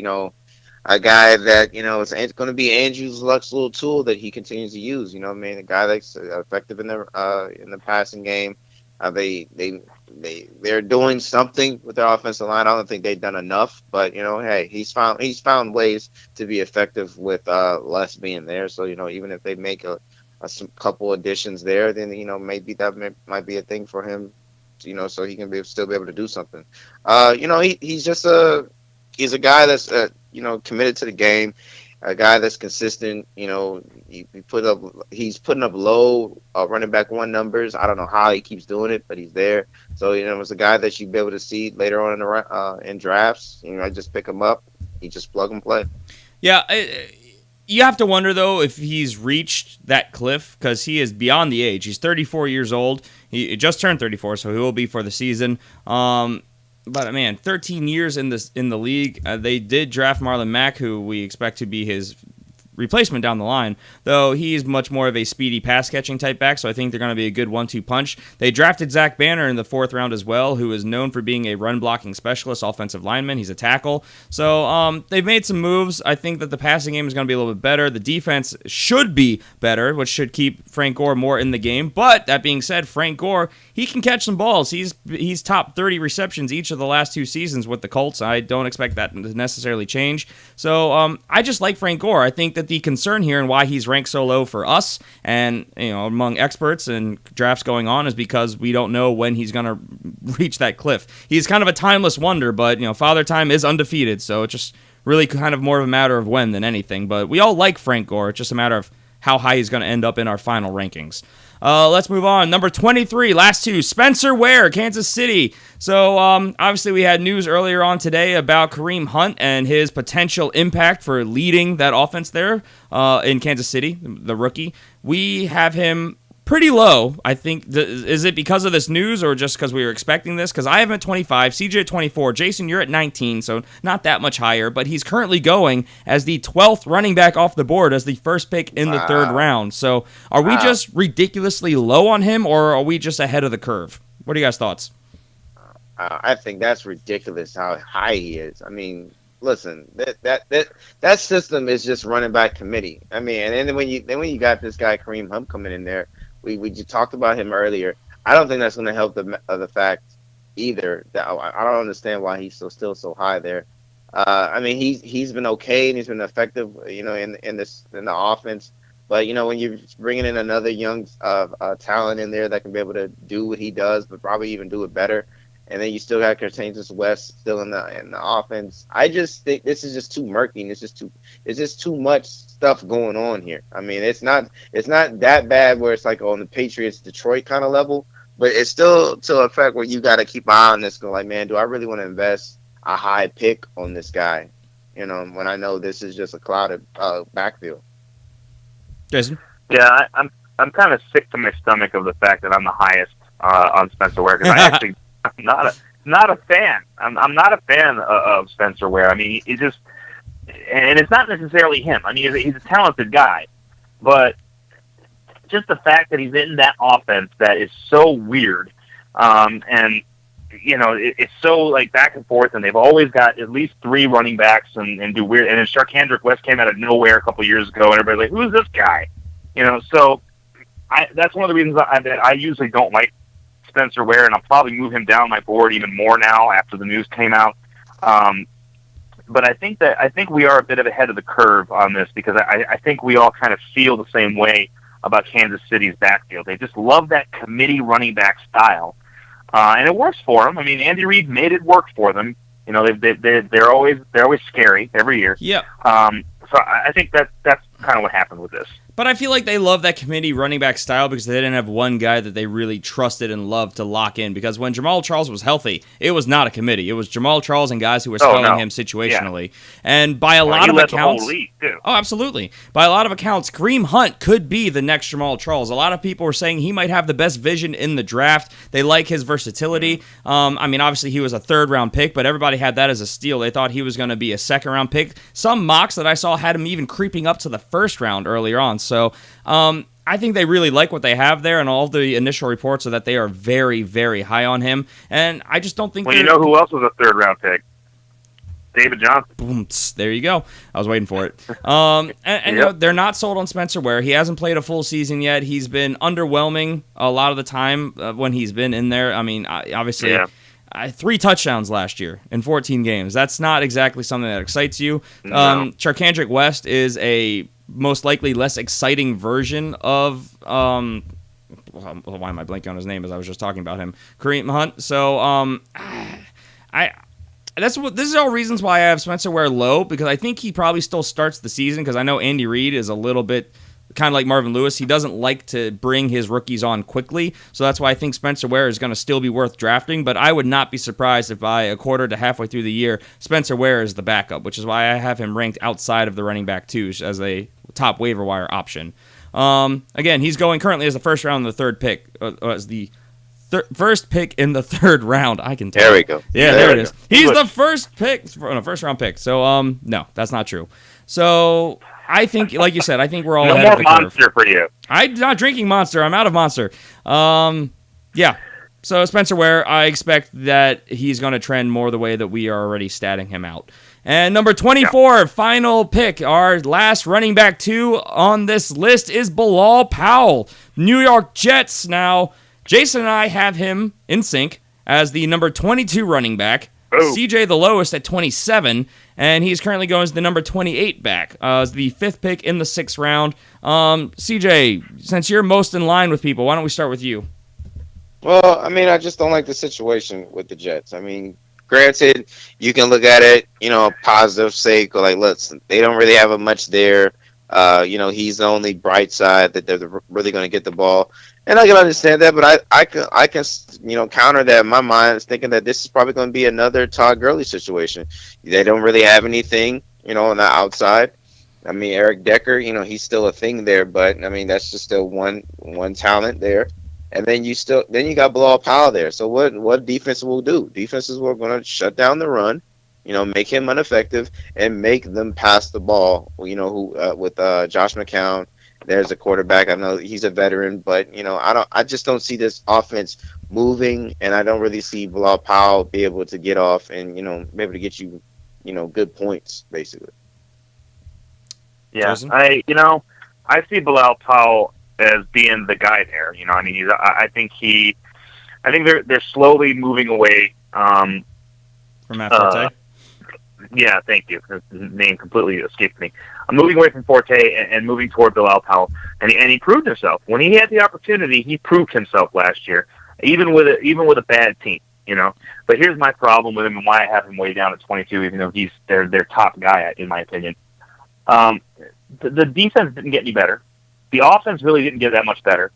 a guy that is going to be Andrew's Luck's little tool that he continues to use. A guy that's effective in the passing game. They're doing something with their offensive line. I don't think they've done enough, but hey, he's found ways to be effective with less being there. So even if they make some couple additions there, then maybe that might be a thing for him. So he can still be able to do something. He's a guy that's committed to the game, a guy that's consistent. He's putting up low running back one numbers. I don't know how he keeps doing it, but he's there. So it's a guy that you'd be able to see later on in drafts. I just pick him up, he just plug and play. Yeah. You have to wonder, though, if he's reached that cliff, because he is beyond the age. He's 34 years old. He just turned 34, so he will be for the season. But, man, 13 years in the league. They did draft Marlon Mack, who we expect to be his replacement down the line, though he's much more of a speedy pass-catching type back, so I think they're going to be a good 1-2 punch. They drafted Zach Banner in the 4th round as well, who is known for being a run-blocking specialist, offensive lineman. He's a tackle. So they've made some moves. I think that the passing game is going to be a little bit better. The defense should be better, which should keep Frank Gore more in the game. But that being said, Frank Gore, he can catch some balls. He's top 30 receptions each of the last 2 seasons with the Colts. I don't expect that to necessarily change. So I just like Frank Gore. I think that the concern here and why he's ranked so low for us and among experts and drafts going on is because we don't know when he's going to reach that cliff. He's kind of a timeless wonder, but Father Time is undefeated, so it's just really kind of more of a matter of when than anything. But we all like Frank Gore. It's just a matter of how high he's going to end up in our final rankings. Let's move on. Number 23, last 2, Spencer Ware, Kansas City. So, obviously, we had news earlier on today about Kareem Hunt and his potential impact for leading that offense there in Kansas City, the rookie. We have him pretty low, I think. Is it because of this news or just because we were expecting this? Because I have him at 25, CJ at 24, Jason, you're at 19, so not that much higher, but he's currently going as the 12th running back off the board as the first pick in the 3rd round. So are we just ridiculously low on him, or are we just ahead of the curve? What are you guys' thoughts? I think that's ridiculous how high he is. I mean, listen, that system is just running back committee. I mean, and then when you got this guy Kareem Hunt coming in there, we just talked about him earlier. I don't think that's going to help the fact either. That I don't understand why he's still so high there. I mean, he's been okay and he's been effective, in the offense. But when you're bringing in another young talent in there that can be able to do what he does, but probably even do it better, and then you still got Curtainous West still in the offense. I just think this is just too murky. And it's just too much stuff going on here. I mean, it's not that bad where it's like on the Patriots Detroit kind of level, but it's still to a fact where you got to keep an eye on this. Go like, man, do I really want to invest a high pick on this guy? When I know this is just a clouded backfield. Jason? Yeah, I'm kind of sick to my stomach of the fact that I'm the highest on Spencer Ware because I actually. I'm not a fan. I'm not a fan of Spencer Ware. I mean, he just, and it's not necessarily him. I mean, he's a talented guy, but just the fact that he's in that offense that is so weird, and it's so like back and forth, and they've always got at least 3 running backs and do weird. And then Sharkhandrick West came out of nowhere a couple years ago, and everybody's like, "Who's this guy?" So that's one of the reasons that I usually don't like Spencer Ware, and I'll probably move him down my board even more now after the news came out. But I think we are a bit of ahead of the curve on this because I think we all kind of feel the same way about Kansas City's backfield. They just love that committee running back style, and it works for them. I mean, Andy Reid made it work for them. They're always scary every year. Yeah. So I think that's kind of what happened with this. But I feel like they love that committee running back style because they didn't have one guy that they really trusted and loved to lock in. Because when Jamal Charles was healthy, it was not a committee. It was Jamal Charles and guys who were spelling him situationally. Yeah. And by a lot of accounts, the whole league too. Oh, absolutely. By a lot of accounts, Kareem Hunt could be the next Jamal Charles. A lot of people were saying he might have the best vision in the draft. They like his versatility. I mean, obviously he was a 3rd-round pick, but everybody had that as a steal. They thought he was going to be a 2nd-round pick. Some mocks that I saw had him even creeping up to the 1st round earlier on. So I think they really like what they have there, and all the initial reports are that they are very, very high on him. And I just don't think. Well, you know who else was a 3rd-round pick? David Johnson. Boom, there you go. I was waiting for it. And you know, they're not sold on Spencer Ware. He hasn't played a full season yet. He's been underwhelming a lot of the time when he's been in there. I mean, obviously, 3 touchdowns last year in 14 games. That's not exactly something that excites you. No. Charkandrick West is a most likely less exciting version of why am I blanking on his name as I was just talking about him? Kareem Hunt. So this is all reasons why I have Spencer Ware low, because I think he probably still starts the season, because I know Andy Reid is a little bit kind of like Marvin Lewis. He doesn't like to bring his rookies on quickly, so that's why I think Spencer Ware is going to still be worth drafting, but I would not be surprised if by a quarter to halfway through the year, Spencer Ware is the backup, which is why I have him ranked outside of the running back twos as a top waiver wire option. Again, he's going currently as the first round and the third pick, as the first pick in the third round. I can tell. There we go. Yeah, there it is. He's the first round pick. So, no, that's not true. So, I think, like you said, I think we're all ahead of the curve. No more Monster for you. I'm not drinking Monster. I'm out of Monster. Yeah. So, Spencer Ware, I expect that he's going to trend more the way that we are already statting him out. And number 24, final pick, our last running back 2 on this list is Bilal Powell, New York Jets. Now, Jason and I have him in sync as the number 22 running back. Oh. CJ the lowest at 27, and he's currently going as the number 28 back, as the 5th pick in the 6th round. CJ, since you're most in line with people, why don't we start with you? Well, I mean, I just don't like the situation with the Jets. I mean, granted, you can look at it, positive sake, or like, look, they don't really have much there. He's the only bright side that they're really going to get the ball. And I can understand that, but I can counter that in my mind, thinking that this is probably going to be another Todd Gurley situation. They don't really have anything, on the outside. I mean, Eric Decker, he's still a thing there, but I mean, that's just still one talent there. And then you got Bilal Powell there. So what defense will do? Defenses were going to shut down the run, make him ineffective and make them pass the ball. With Josh McCown. There's a quarterback. I know he's a veteran, but I just don't see this offense moving, and I don't really see Bilal Powell be able to get off and be able to get you, good points basically. Yeah, Jason? I see Bilal Powell as being the guy there. I think they're slowly moving away from Matt Forte. Yeah, thank you. His name completely escaped me. I'm moving away from Forte and moving toward Bilal Powell, and he proved himself when he had the opportunity. He proved himself last year, even with a bad team. But here's my problem with him and why I have him way down at 22, even though he's their top guy in my opinion. The defense didn't get any better. The offense really didn't get that much better.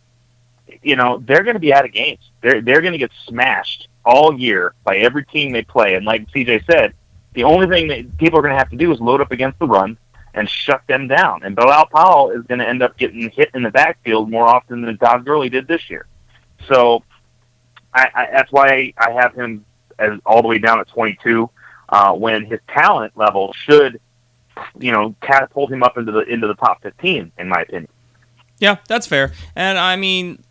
They're going to be out of games. They're going to get smashed all year by every team they play. And like CJ said, the only thing that people are going to have to do is load up against the run and shut them down. And Bilal Powell is going to end up getting hit in the backfield more often than Todd Gurley did this year. So that's why I have him as all the way down at 22, when his talent level should, catapult him up into the top 15, in my opinion. Yeah, that's fair. And I mean,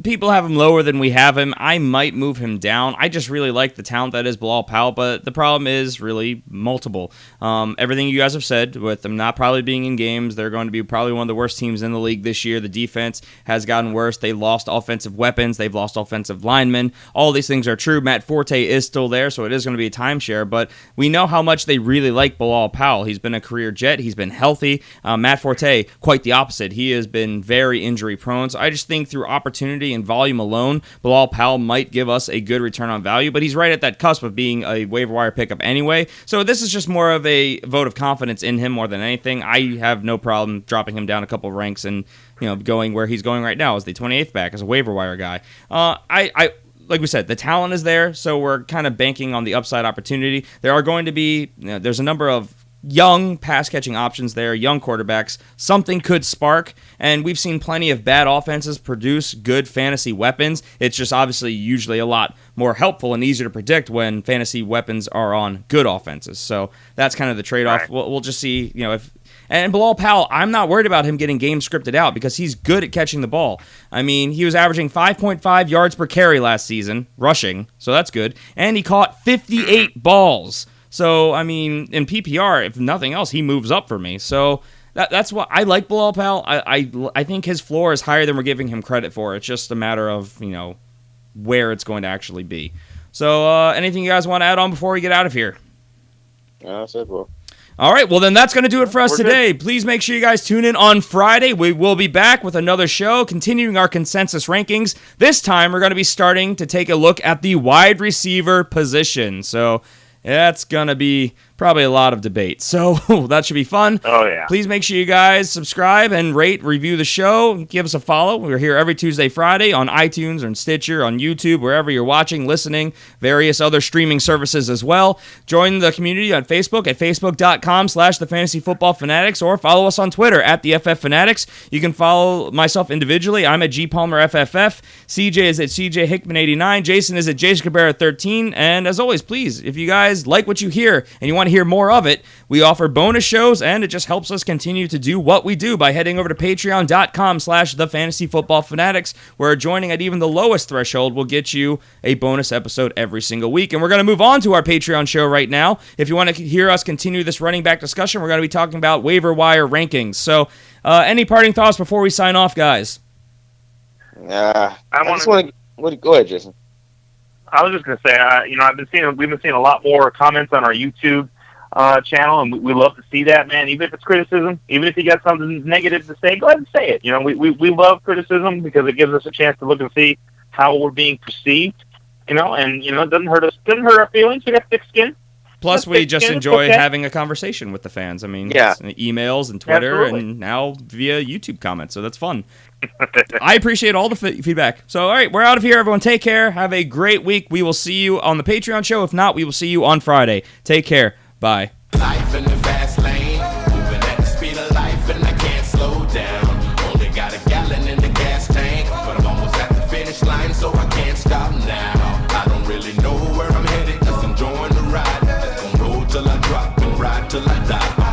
people have him lower than we have him. I might move him down. I just really like the talent that is Bilal Powell, but the problem is really multiple. Everything you guys have said, with them not probably being in games, they're going to be probably one of the worst teams in the league this year. The defense has gotten worse. They lost offensive weapons. They've lost offensive linemen. All these things are true. Matt Forte is still there, so it is going to be a timeshare, but we know how much they really like Bilal Powell. He's been a career Jet. He's been healthy. Matt Forte, quite the opposite. He has been very injury prone. So I just think through opportunity and volume alone, Bilal Powell might give us a good return on value, but he's right at that cusp of being a waiver wire pickup anyway. So this is just more of a vote of confidence in him more than anything. I have no problem dropping him down a couple of ranks and going where he's going right now as the 28th back as a waiver wire guy. Like we said, the talent is there, so we're kind of banking on the upside opportunity. There are going to be, there's a number of young pass-catching options there, young quarterbacks. Something could spark, and we've seen plenty of bad offenses produce good fantasy weapons. It's just obviously usually a lot more helpful and easier to predict when fantasy weapons are on good offenses. So that's kind of the trade-off. Right. We'll just see, if... And Bilal Powell, I'm not worried about him getting games scripted out because he's good at catching the ball. I mean, he was averaging 5.5 yards per carry last season, rushing, so that's good. And he caught 58 balls. So, I mean, in PPR, if nothing else, he moves up for me. So that's what I like Bilal Powell. I think his floor is higher than we're giving him credit for. It's just a matter of, where it's going to actually be. So, anything you guys want to add on before we get out of here? That's it, bro. All right, well, then that's going to do it for us today. Please make sure you guys tune in on Friday. We will be back with another show, continuing our consensus rankings. This time, we're going to be starting to take a look at the wide receiver position. So that's going to be probably a lot of debate. So that should be fun. Oh, yeah. Please make sure you guys subscribe and rate, review the show. Give us a follow. We're here every Tuesday, Friday on iTunes or on Stitcher, on YouTube, wherever you're watching, listening, various other streaming services as well. Join the community on Facebook at facebook.com/thefantasyfootballfanatics or follow us on Twitter at the FF Fanatics. You can follow myself individually. I'm at GPalmerFFF. CJ is at CJ Hickman89. Jason is at Jason Cabrera13. And as always, please, if you guys like what you hear and you want to hear more of it, we offer bonus shows, and it just helps us continue to do what we do by heading over to patreon.com/thefantasyfootballfanatics, where joining at even the lowest threshold will get you a bonus episode every single week. And we're going to move on to our Patreon show right now. If you want to hear us continue this running back discussion, we're going to be talking about waiver wire rankings. So any parting thoughts before we sign off, guys? I just want to go ahead, Jason. I was just going to say, we've been seeing a lot more comments on our YouTube channel, and we love to see that, man. Even if it's criticism, even if you got something negative to say, go ahead and say it. We love criticism because it gives us a chance to look and see how we're being perceived. And it doesn't hurt us, doesn't hurt our feelings. We got thick skin. Plus, we just enjoy having a conversation with the fans. I mean, emails and Twitter, and now via YouTube comments. So that's fun. I appreciate all the feedback. So, all right, we're out of here. Everyone, take care. Have a great week. We will see you on the Patreon show. If not, we will see you on Friday. Take care. Bye. Life in the fast lane, moving at the speed of life, and I can't slow down. Only got a gallon in the gas tank, but I'm almost at the finish line, so I can't stop now. I don't really know where I'm headed, just enjoying the ride. Just gonna roll till I drop and ride till I die.